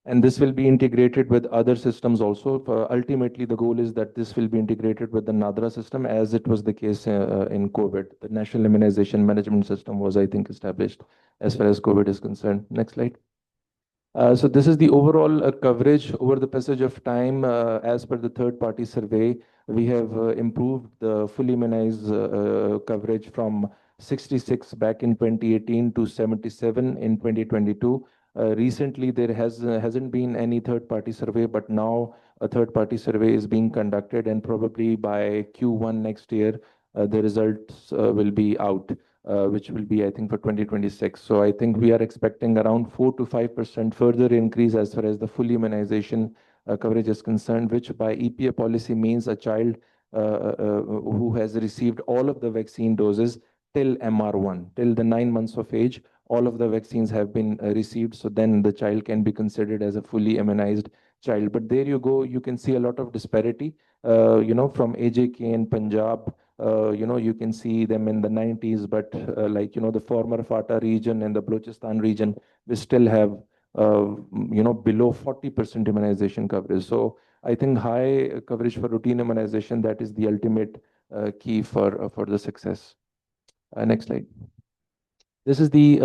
And this will be integrated with other systems also. Ultimately, the goal is that this will be integrated with the NADRA system, as it was the case in COVID. The National Immunization Management System was, I think, established as far as COVID is concerned. Next slide. So this is the overall coverage over the passage of time. As per the third-party survey, we have improved the fully immunized coverage from 66 back in 2018 to 77 in 2022. Recently, there hasn't been any third-party survey, but now a third-party survey is being conducted, and probably by Q1 next year, the results will be out, which will be, I think, for 2026. So I think we are expecting around 4 to 5% further increase as far as the full immunization coverage is concerned, which by EPA policy means a child who has received all of the vaccine doses till MR1, till the 9 months of age, all of the vaccines have been received. So then the child can be considered as a fully immunized child. But there you go, you can see a lot of disparity, from AJK in Punjab. You can see them in the 90s, but the former FATA region and the Balochistan region, we still have, below 40% immunization coverage. So I think high coverage for routine immunization, that is the ultimate key for the success. Next slide. This is the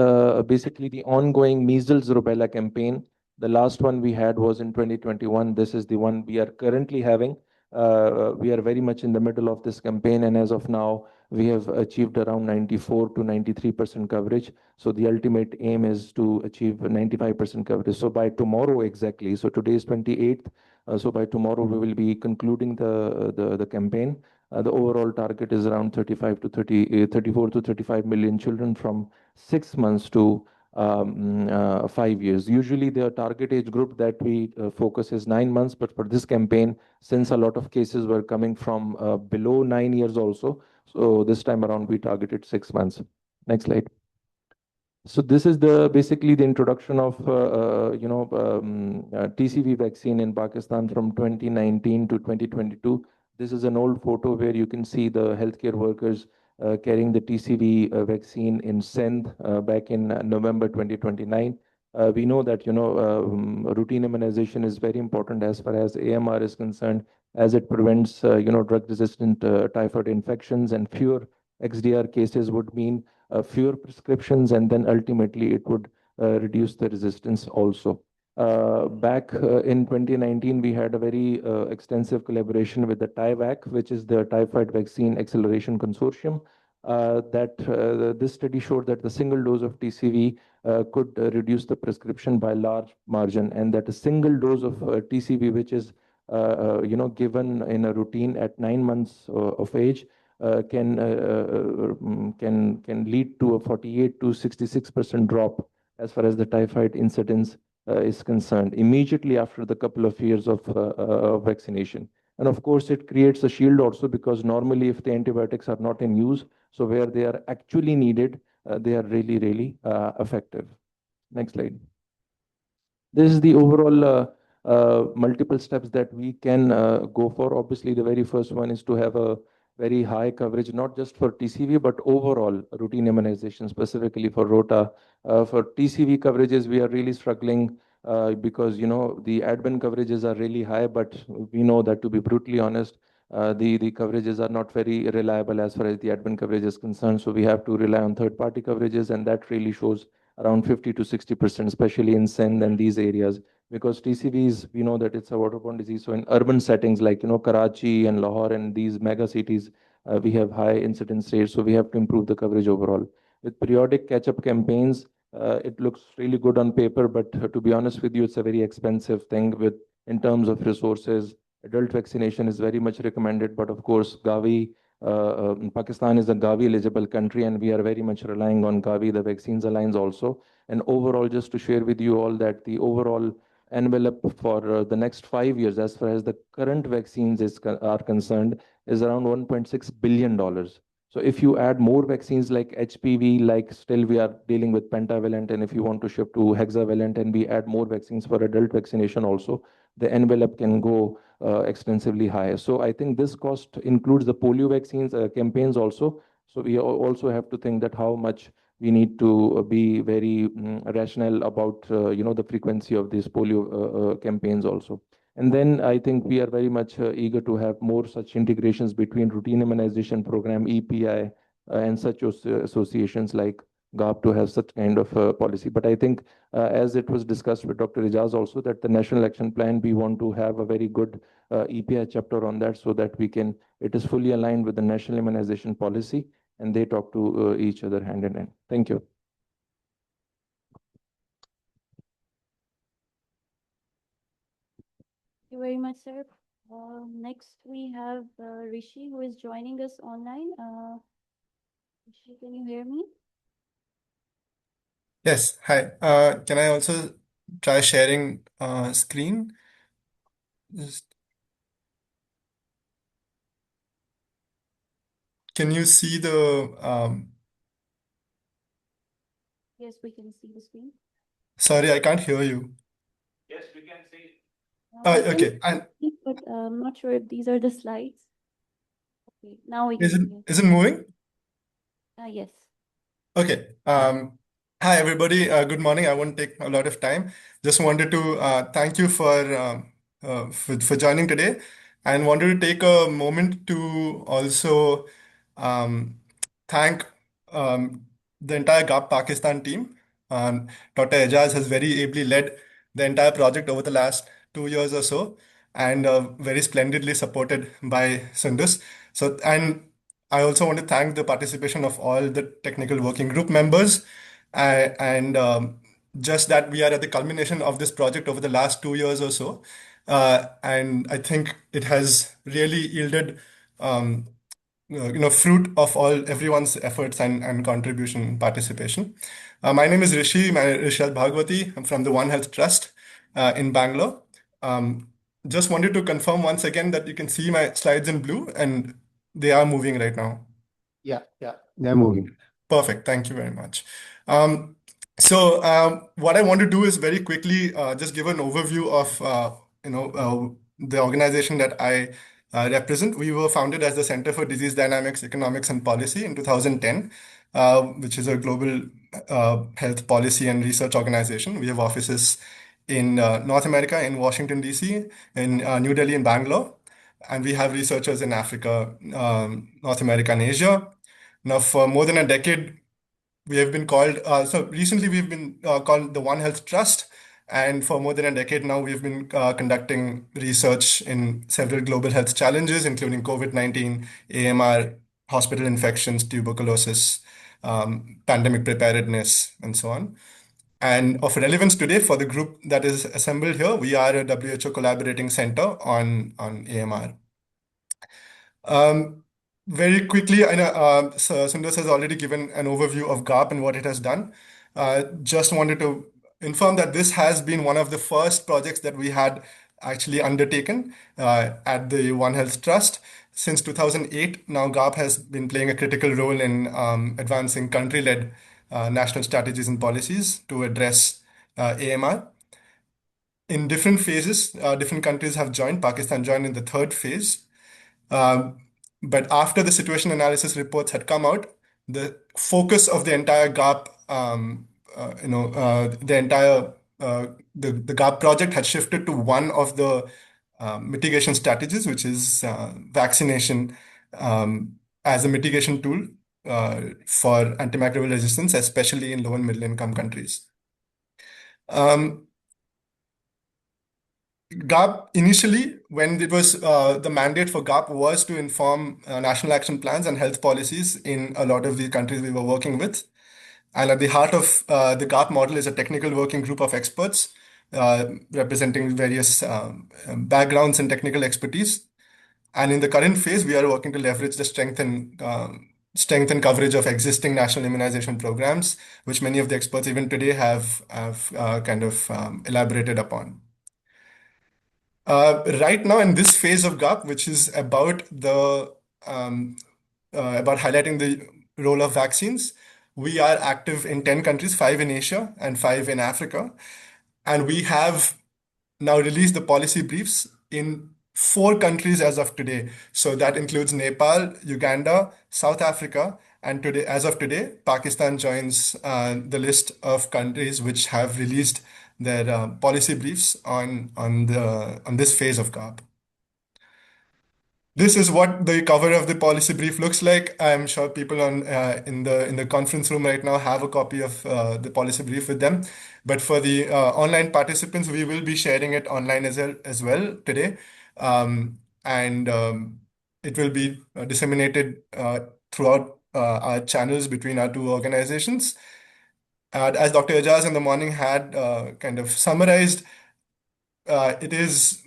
basically the ongoing measles rubella campaign. The last one we had was in 2021. This is the one we are currently having. We are very much in the middle of this campaign, and as of now, we have achieved around 94 to 93% coverage. So the ultimate aim is to achieve 95% coverage. So by tomorrow exactly, so today is 28th. So by tomorrow we will be concluding the campaign. The overall target is around 34 to 35 million children from 6 months to 5 years. Usually the target age group that we focus is 9 months, but for this campaign, since a lot of cases were coming from below 9 years also, so this time around we targeted 6 months. Next slide. So this is basically the introduction of TCV vaccine in Pakistan from 2019 to 2022. This is an old photo where you can see the healthcare workers carrying the TCV vaccine in Sindh back in November 2029. We know that routine immunization is very important as far as AMR is concerned, as it prevents drug-resistant typhoid infections, and fewer XDR cases would mean fewer prescriptions, and then ultimately it would reduce the resistance also. Back in 2019, we had a very extensive collaboration with the TIVAC, which is the Typhoid Vaccine Acceleration Consortium. This study showed that the single dose of TCV could reduce the prescription by large margin, and that a single dose of TCV, which is given in a routine at 9 months of age, can lead to a 48 to 66% drop as far as the typhoid incidence is concerned immediately after the couple of years of vaccination. And of course, it creates a shield also, because normally if the antibiotics are not in use, so where they are actually needed, they are really, really effective. Next slide. This is the overall multiple steps that we can go for. Obviously, the very first one is to have a very high coverage, not just for TCV, but overall routine immunization, specifically for Rota. For TCV coverages, we are really struggling because, the admin coverages are really high, but we know that, to be brutally honest, the coverages are not very reliable as far as the admin coverage is concerned. So we have to rely on third-party coverages, and that really shows around 50 to 60%, especially in Sindh and these areas, because TCVs, we know that it's a waterborne disease. So in urban settings like, Karachi and Lahore and these mega cities, we have high incidence rates. So we have to improve the coverage overall. With periodic catch-up campaigns, it looks really good on paper, but to be honest with you, it's a very expensive thing in terms of resources. Adult vaccination is very much recommended, but of course, Gavi, Pakistan is a Gavi eligible country, and we are very much relying on Gavi, the Vaccines Alliance also. And overall, just to share with you all that the overall envelope for the next 5 years, as far as the current vaccines are concerned, is around $1.6 billion. So if you add more vaccines like HPV, like still we are dealing with pentavalent, and if you want to shift to hexavalent and we add more vaccines for adult vaccination also, the envelope can go extensively higher. So I think this cost includes the polio vaccines campaigns also. So we also have to think that how much we need to be very rational about the frequency of these polio campaigns also. And then I think we are very much eager to have more such integrations between routine immunization program, EPI, and such associations like GARP to have such kind of policy. But I think as it was discussed with Dr. Ijaz also, that the National Action Plan, we want to have a very good EPI chapter on that, so that it is fully aligned with the National Immunization Policy, and they talk to each other hand in hand. Thank you. Thank you very much, sir. Next, we have Rishi, who is joining us online. Rishi, can you hear me? Yes, hi. Can I also try sharing screen? Just, can you see the Yes, we can see the screen. sorry, I can't hear you. Yes, we can see. We can Okay. And see it, but I'm not sure if these are the slides. Okay, now we is it can see it. is it moving? Yes. Okay. Hi, everybody. Good morning. I won't take a lot of time. Just wanted to thank you for joining today, and wanted to take a moment to also um, thank the entire GARP-Pakistan team. Dr. Ejaz has very ably led the entire project over the last 2 years or so, and very splendidly supported by Sundus. So, and I also want to thank the participation of all the technical working group members, and just that we are at the culmination of this project over the last 2 years or so. And I think it has really yielded fruit of all everyone's efforts and contribution and participation. My name is Rishad Bhagwati. I'm from the One Health Trust in Bangalore. Just wanted to confirm once again that you can see my slides in blue and they are moving right now. Yeah, they're moving. Perfect. Thank you very much. Um, what I want to do is very quickly just give an overview of the organization that I represent. We were founded as the Center for Disease Dynamics, Economics, and Policy in 2010, which is a global health policy and research organization. We have offices in North America, in Washington, D.C., in New Delhi, and Bangalore. And we have researchers in Africa, North America, and Asia. Now, for more than a decade, we have been called, so recently we've been called the One Health Trust. And for more than a decade now, we've been conducting research in several global health challenges, including COVID-19, AMR, hospital infections, tuberculosis, pandemic preparedness, and so on. And of relevance today for the group that is assembled here, we are a WHO collaborating center on AMR. Very quickly, I know Sundar has already given an overview of GARP and what it has done. Just wanted to inform that this has been one of the first projects that we had actually undertaken at the One Health Trust. Since 2008, now GARP has been playing a critical role in advancing country-led national strategies and policies to address AMR. In different phases, different countries have joined. Pakistan joined in the third phase. But after the situation analysis reports had come out, the focus of the entire GARP, the GARP project had shifted to one of the mitigation strategies, which is vaccination as a mitigation tool for antimicrobial resistance, especially in low and middle income countries. GARP initially, when it was the mandate for GARP was to inform national action plans and health policies in a lot of the countries we were working with. And at the heart of the GARP model is a technical working group of experts representing various backgrounds and technical expertise. And in the current phase, we are working to leverage the strength and coverage of existing national immunization programs, which many of the experts even today have kind of elaborated upon. Right now, in this phase of GAP, which is about about highlighting the role of vaccines, we are active in 10 countries, 5 in Asia and 5 in Africa. And we have now released the policy briefs in 4 countries as of today. So that includes Nepal, Uganda, South Africa, and today, as of today, Pakistan joins the list of countries which have released their policy briefs on this phase of GARP. This is what the cover of the policy brief looks like. I'm sure people in the conference room right now have a copy of the policy brief with them. But for the online participants, we will be sharing it online as well today, and it will be disseminated throughout our channels between our two organizations. As Dr. Ejaz in the morning had kind of summarized, it is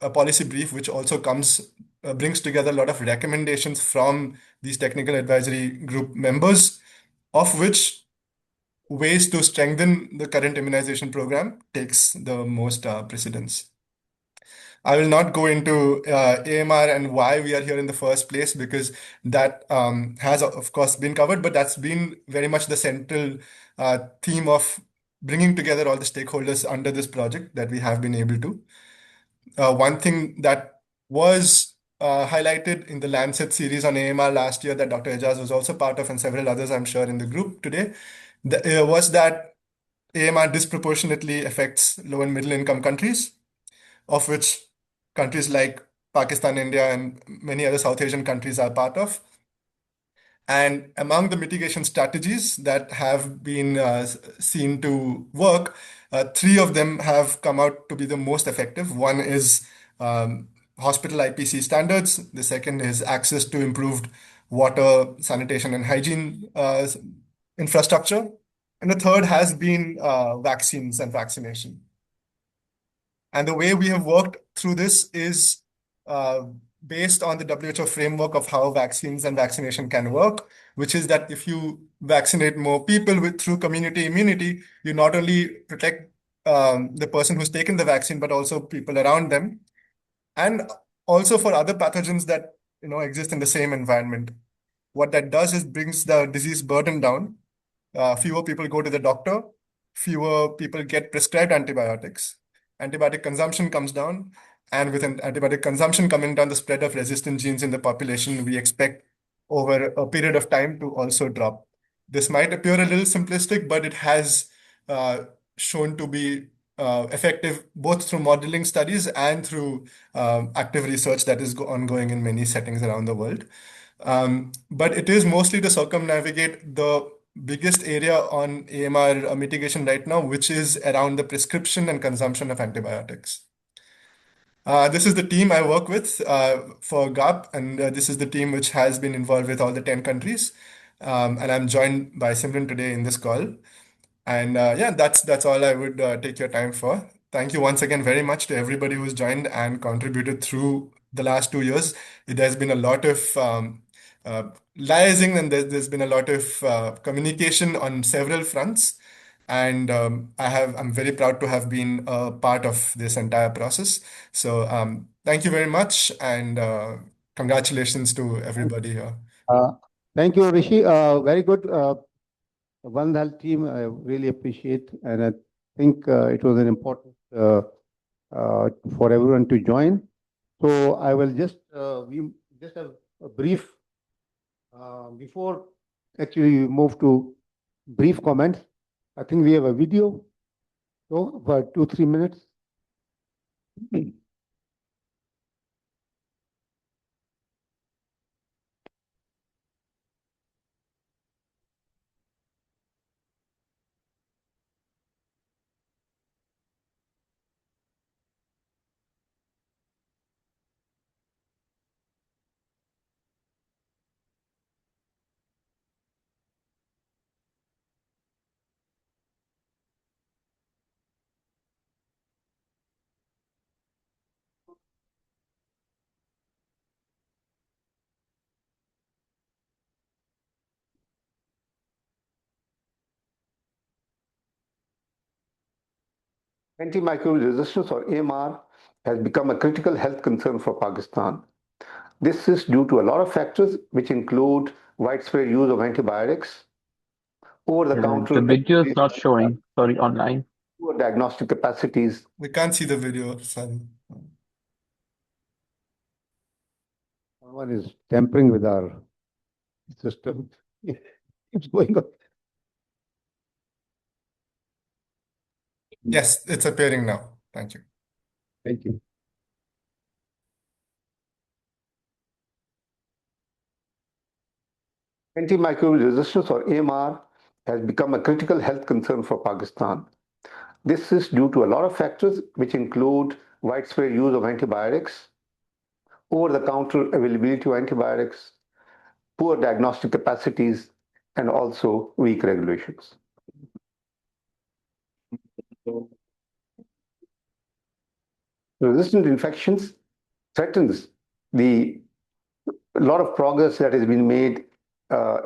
a policy brief which also brings together a lot of recommendations from these technical advisory group members, of which ways to strengthen the current immunization program takes the most precedence. I will not go into AMR and why we are here in the first place, because that has, of course, been covered, but that's been very much the central theme of bringing together all the stakeholders under this project that we have been able to. One thing that was highlighted in the Lancet series on AMR last year that Dr. Ejaz was also part of, and several others, I'm sure, in the group today, was that AMR disproportionately affects low and middle income countries, of which countries like Pakistan, India, and many other South Asian countries are part of. And among the mitigation strategies that have been seen to work, three of them have come out to be the most effective. One is hospital IPC standards. The second is access to improved water, sanitation, and hygiene infrastructure. And the third has been vaccines and vaccination. And the way we have worked through this is based on the WHO framework of how vaccines and vaccination can work, which is that if you vaccinate more people through community immunity, you not only protect the person who's taken the vaccine, but also people around them, and also for other pathogens that exist in the same environment. What that does is brings the disease burden down. Fewer people go to the doctor, fewer people get prescribed antibiotics. Antibiotic consumption comes down, and with an antibiotic consumption coming down, the spread of resistant genes in the population, we expect over a period of time to also drop. This might appear a little simplistic, but it has shown to be effective both through modeling studies and through active research that is ongoing in many settings around the world. But it is mostly to circumnavigate the biggest area on AMR mitigation right now, which is around the prescription and consumption of antibiotics. This is the team I work with for GARP, and this is the team which has been involved with all the 10 countries. And I'm joined by Simran today in this call. And yeah, that's all I would take your time for. Thank you once again very much to everybody who's joined and contributed through the last 2 years. There's been a lot of liaising, and there's been a lot of communication on several fronts. And I'm very proud to have been a part of this entire process. So thank you very much, and congratulations to everybody here. Thank you, Rishi. Very good. One Health team, I really appreciate, and I think it was an important for everyone to join. So I will we just have a brief before actually we move to brief comments. I think we have a video, so for 2-3 minutes. Antimicrobial resistance, or AMR, has become a critical health concern for Pakistan. This is due to a lot of factors, which include widespread use of antibiotics, over-the-counter. The video is not showing, sorry, online. Poor diagnostic capacities. We can't see the video, sorry. Someone is tampering with our system. It's going on. Yes, it's appearing now. Thank you. Thank you. Antimicrobial resistance, or AMR, has become a critical health concern for Pakistan. This is due to a lot of factors, which include widespread use of antibiotics, over-the-counter availability of antibiotics, poor diagnostic capacities, and also weak regulations. resistant infections threatens the a lot of progress that has been made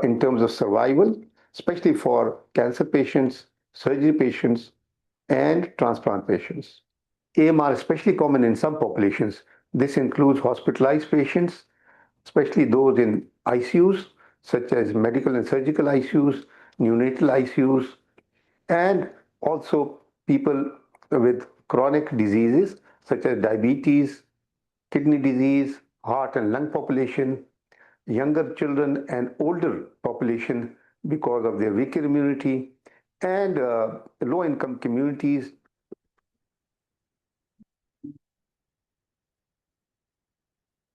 in terms of survival, especially for cancer patients, surgery patients, and transplant patients. AMR is especially common in some populations. This includes hospitalized patients, especially those in ICUs, such as medical and surgical ICUs, neonatal ICUs, and also people with chronic diseases such as diabetes, kidney disease, heart and lung population, younger children and older population because of their weaker immunity, and low income communities.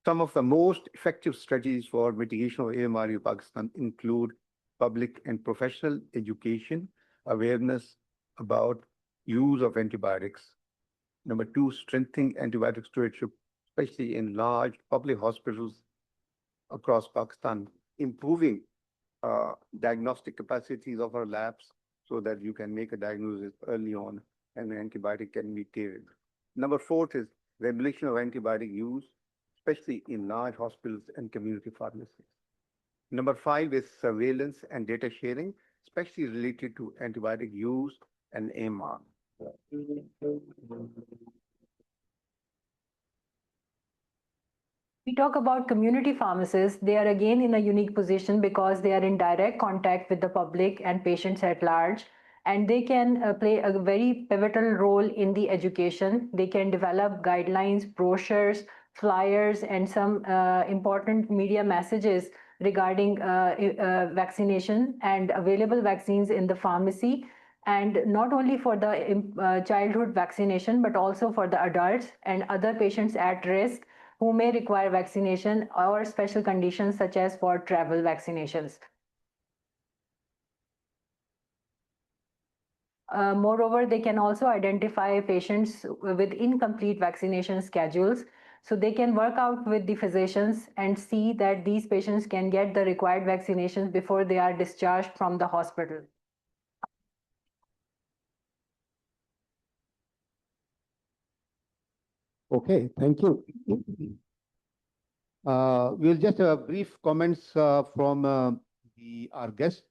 Some of the most effective strategies for mitigation of AMR in Pakistan include public and professional education, awareness about use of antibiotics. Number two, strengthening antibiotic stewardship, especially in large public hospitals across Pakistan, improving diagnostic capacities of our labs so that you can make a diagnosis early on and an antibiotic can be tailored. Number four is regulation of antibiotic use, especially in large hospitals and community pharmacies. Number five is surveillance and data sharing, especially related to antibiotic use and AMR. We talk about community pharmacists. They are again in a unique position because they are in direct contact with the public and patients at large, and they can play a very pivotal role in the education. They can develop guidelines, brochures, flyers, and some important media messages regarding vaccination and available vaccines in the pharmacy, and not only for the childhood vaccination, but also for the adults and other patients at risk who may require vaccination or special conditions such as for travel vaccinations. Moreover, they can also identify patients with incomplete vaccination schedules. So they can work out with the physicians and see that these patients can get the required vaccinations before they are discharged from the hospital. Okay, thank you. We'll just have brief comments from our guest.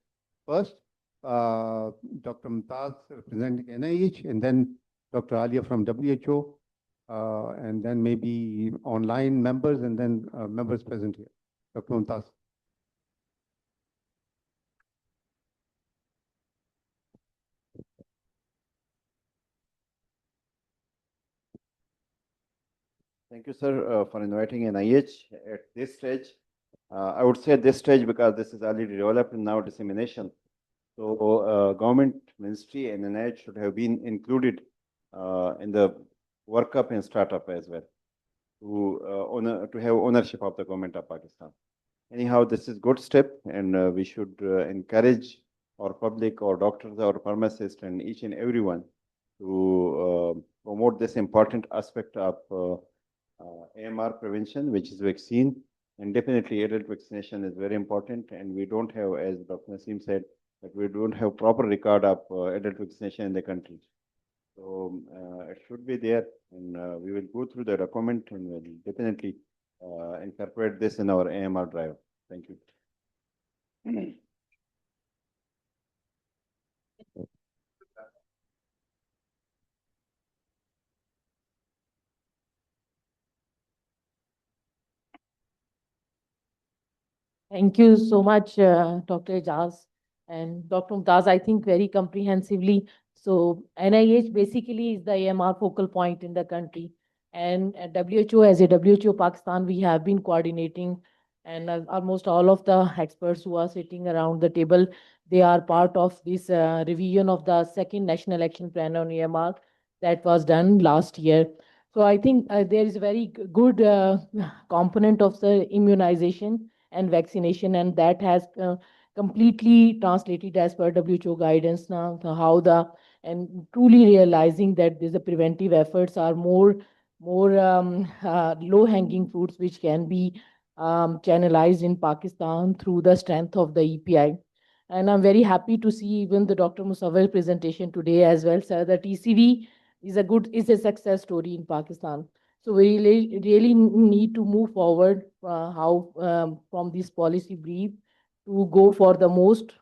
First, Dr. Mumtaz representing NIH, and then Dr. Alia from WHO, and then maybe online members, and then members present here. Dr. Mumtaz. Thank you, sir, for inviting NIH at this stage. I would say at this stage because this is already developed and now dissemination. So government, ministry, and NIH should have been included in the workup and startup as well to have ownership of the government of Pakistan. Anyhow, this is good step, and we should encourage our public, our doctors, our pharmacists, and each and everyone to promote this important aspect of AMR prevention, which is vaccine. And definitely adult vaccination is very important. And we don't have, as Dr. Naseem said, that we don't have proper record of adult vaccination in the country. So it should be there, and we will go through the document and we'll definitely incorporate this in our AMR drive. Thank you. Thank you so much, Dr. Ijaz and Dr. Mumtaz, I think very comprehensively. So NIH basically is the AMR focal point in the country. And at WHO, as a WHO Pakistan, we have been coordinating, and almost all of the experts who are sitting around the table, they are part of this revision of the second National Action Plan on AMR that was done last year. So I think there is a very good component of the immunization and vaccination, and that has completely translated as per WHO guidance now, how the, and truly realizing that the preventive efforts are more low hanging fruits which can be channelized in Pakistan through the strength of the EPI. And I'm very happy to see even the Dr. Musawwir presentation today as well. So the TCV is a success story in Pakistan. So we really need to move forward how from this policy brief to go for the most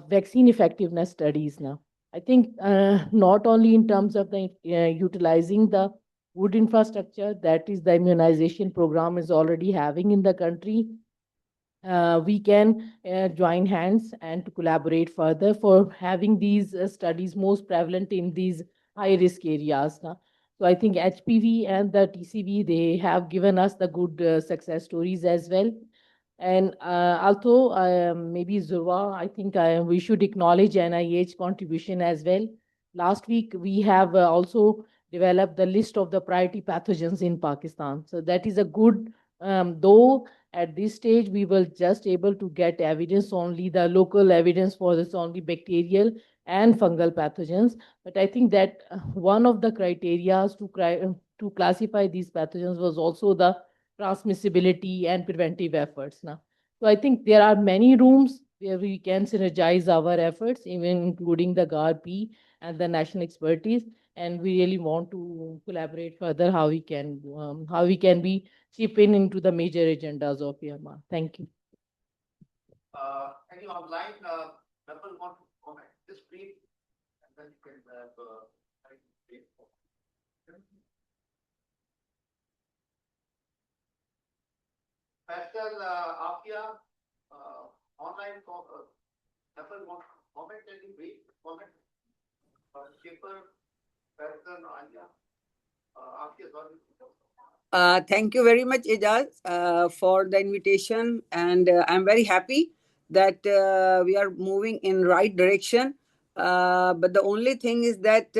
vaccine effectiveness studies now. I think not only in terms of the utilizing the good infrastructure that is the immunization program is already having in the country, we can join hands and to collaborate further for having these studies most prevalent in these high risk areas. So I think HPV and the TCV, they have given us the good success stories as well. And although maybe Zurwa, I think we should acknowledge NIH contribution as well. Last week, we have also developed the list of the priority pathogens in Pakistan. So that is a good, though at this stage, we were just able to get evidence only, the local evidence for this only bacterial and fungal pathogens. But I think that one of the criteria to classify these pathogens was also the transmissibility and preventive efforts now. So I think there are many rooms where we can synergize our efforts, even including the GARP and the national expertise. And we really want to collaborate further how we can be chip in into the major agendas of EMR. Thank you. Any online people want to comment? Just brief, and then you can have brief. Pastor Afia, online people want to comment? Any brief comment? Shifa, Pastor Alia, Afia, sorry. Thank you very much, Ijaz, for the invitation, and I'm very happy that we are moving in right direction. But the only thing is that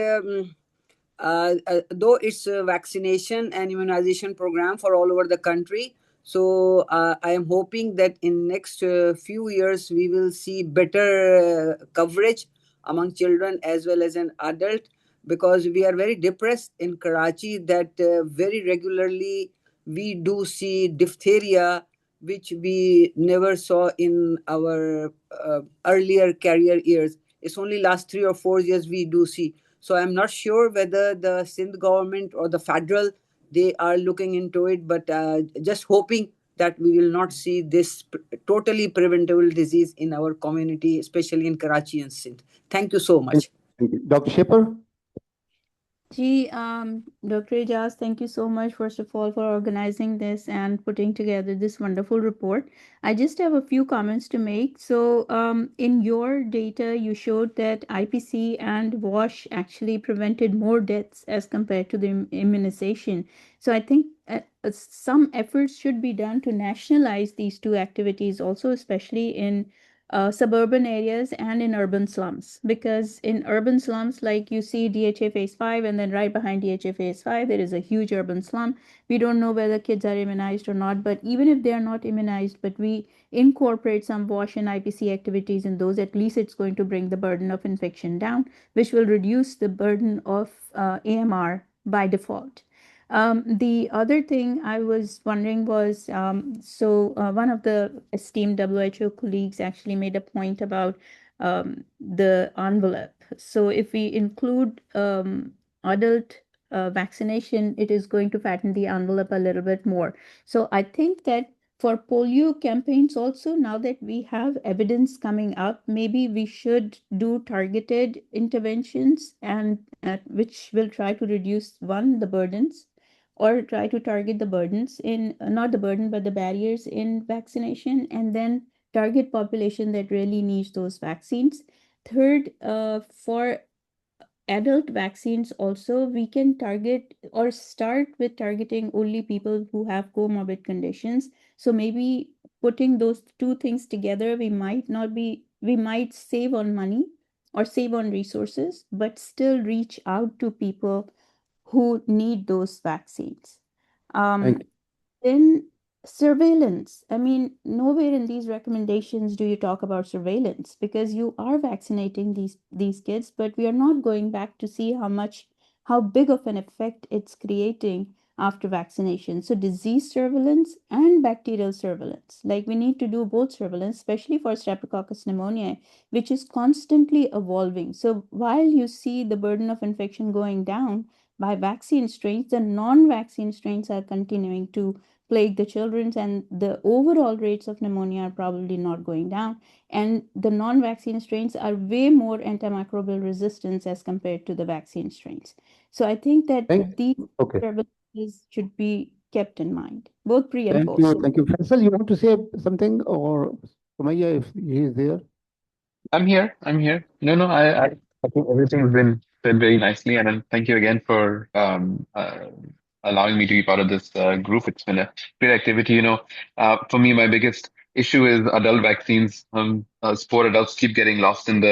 though it's a vaccination and immunization program for all over the country, so I am hoping that in next few years we will see better coverage among children as well as an adult, because we are very depressed in Karachi that very regularly we do see diphtheria, which we never saw in our earlier career years. It's only last 3 or 4 years we do see. So I'm not sure whether the Sindh government or the federal, they are looking into it, but just hoping that we will not see this totally preventable disease in our community, especially in Karachi and Sindh. Thank you so much. Thank you. Dr. Shifa? Ji, Dr. Ijaz, thank you so much, first of all, for organizing this and putting together this wonderful report. I just have a few comments to make. So, in your data, you showed that IPC and WASH actually prevented more deaths as compared to the immunization. So, I think some efforts should be done to nationalize these two activities also, especially in suburban areas and in urban slums, because in urban slums, like you see DHA phase 5, and then right behind DHA phase 5 there is a huge urban slum. We don't know whether kids are immunized or not, but even if they are not immunized, but we incorporate some WASH and IPC activities in those, at least it's going to bring the burden of infection down, which will reduce the burden of AMR by default. The other thing I was wondering was, one of the esteemed WHO colleagues actually made a point about the envelope. So if we include adult vaccination, it is going to fatten the envelope a little bit more. So I think that for polio campaigns also, now that we have evidence coming up, maybe we should do targeted interventions, and which will try to reduce, one, the burdens, or try to target the burdens in, not the burden, but the barriers in vaccination, and then target population that really needs those vaccines. Third, for adult vaccines also, we can target or start with targeting only people who have comorbid conditions. So maybe putting those two things together, we might save on money or save on resources, but still reach out to people who need those vaccines. Then surveillance. I mean, nowhere in these recommendations do you talk about surveillance, because you are vaccinating these kids, but we are not going back to see how big of an effect it's creating after vaccination. So disease surveillance and bacterial surveillance. Like we need to do both surveillance, especially for Streptococcus pneumoniae, which is constantly evolving. So while you see the burden of infection going down by vaccine strains, the non-vaccine strains are continuing to plague the children, and the overall rates of pneumonia are probably not going down. And the non-vaccine strains are way more antimicrobial resistance as compared to the vaccine strains. So I think that these Okay. services should be kept in mind, both pre and Thank post. you. Thank you. Faisal, you want to say something, or Sumaya, if he is there? I'm here. I'm here. No, I think everything's been said very nicely, and then thank you again for allowing me to be part of this group. It's been a great activity. For me, my biggest issue is adult vaccines. Sport adults keep getting lost and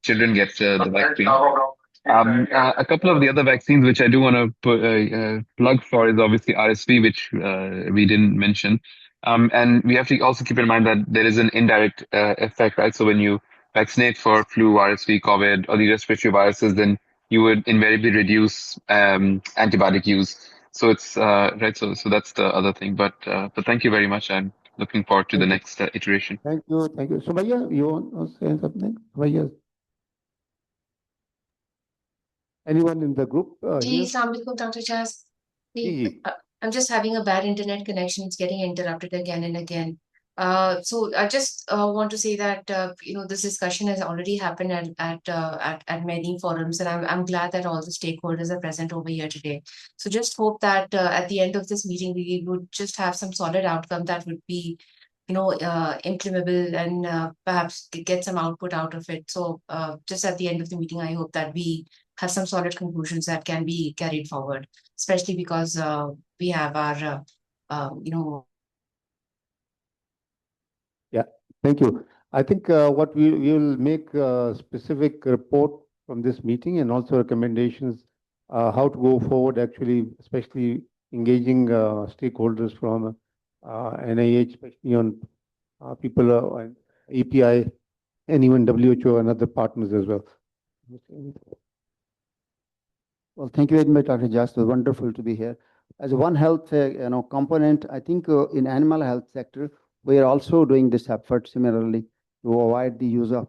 children get the vaccine. A couple of the other vaccines which I do want to put plug for is obviously RSV, which we didn't mention. And we have to also keep in mind that there is an indirect effect, right? So when you vaccinate for flu, RSV, COVID, or the respiratory viruses, then you would invariably reduce antibiotic use. So it's right. So that's the other thing. But thank you very much. I'm looking forward to the next iteration. Thank you. Thank you. Sumaya, you want to say something? Sumaya. Anyone in the group here? Assalamualaikum, Dr. Jazz. Ji. I'm just having a bad internet connection. It's getting interrupted again and again. So I just want to say that this discussion has already happened at many forums, and I'm glad that all the stakeholders are present over here today. So just hope that at the end of this meeting we would just have some solid outcome that would be implementable and perhaps get some output out of it. So just at the end of the meeting, I hope that we have some solid conclusions that can be carried forward, especially because we have our, Yeah, thank you. I think what we will make a specific report from this meeting and also recommendations how to go forward, actually, especially engaging stakeholders from NIH, especially on people, API, and even WHO and other partners as well. Well, thank you very much, Dr. Jas. It was wonderful to be here. As a One Health component, I think in animal health sector, we are also doing this effort similarly to avoid the use of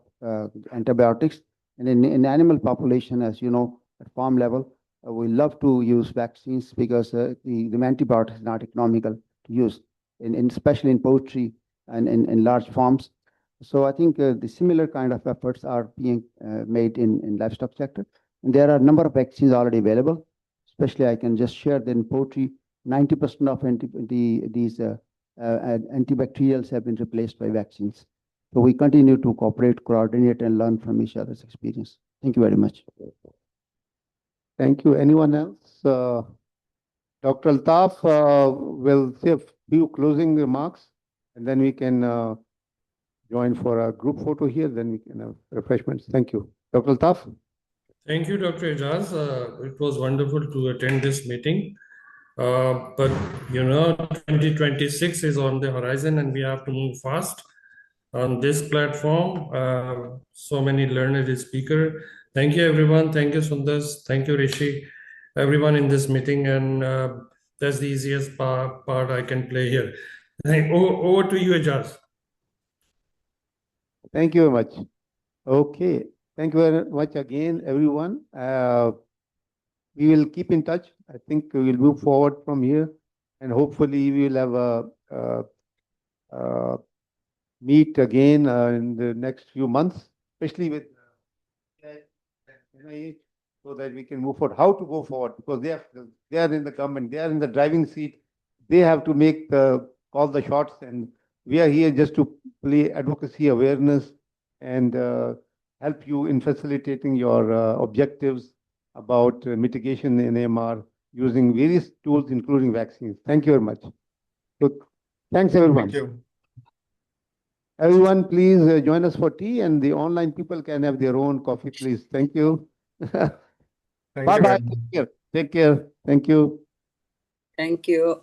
antibiotics. And in animal population, as you know, at farm level, we love to use vaccines because the antibiotic is not economical to use, especially in poultry and in large farms. So I think the similar kind of efforts are being made in livestock sector. And there are a number of vaccines already available. Especially, I can just share that in poultry, 90% of these antibacterials have been replaced by vaccines. So we continue to cooperate, coordinate, and learn from each other's experience. Thank you very much. Thank you. Anyone else? Dr. Altaf will say a few closing remarks, and then we can join for a group photo here. Then we can have refreshments. Thank you. Dr. Altaf? Thank you, Dr. Ijaz. It was wonderful to attend this meeting. But 2026 is on the horizon and we have to move fast on this platform. So many learned speakers. Thank you, everyone. Thank you, Sundas. Thank you, Rishi. Everyone in this meeting. And that's the easiest part I can play here. Over to you, Ijaz. Thank you very much. Okay. Thank you very much again, everyone. We will keep in touch. I think we will move forward from here, and hopefully we will have a meet again in the next few months, especially with NIH, so that we can move forward. How to go forward? Because they are in the government, they are in the driving seat. They have to make call the shots, and we are here just to play advocacy, awareness, and help you in facilitating your objectives about mitigation in AMR using various tools, including vaccines. Thank you very much. Look, thanks, everyone. Thank you. Everyone, please join us for tea, and the online people can have their own coffee, please. Thank you. Bye-bye. Take care. Take care. Thank you. Thank you.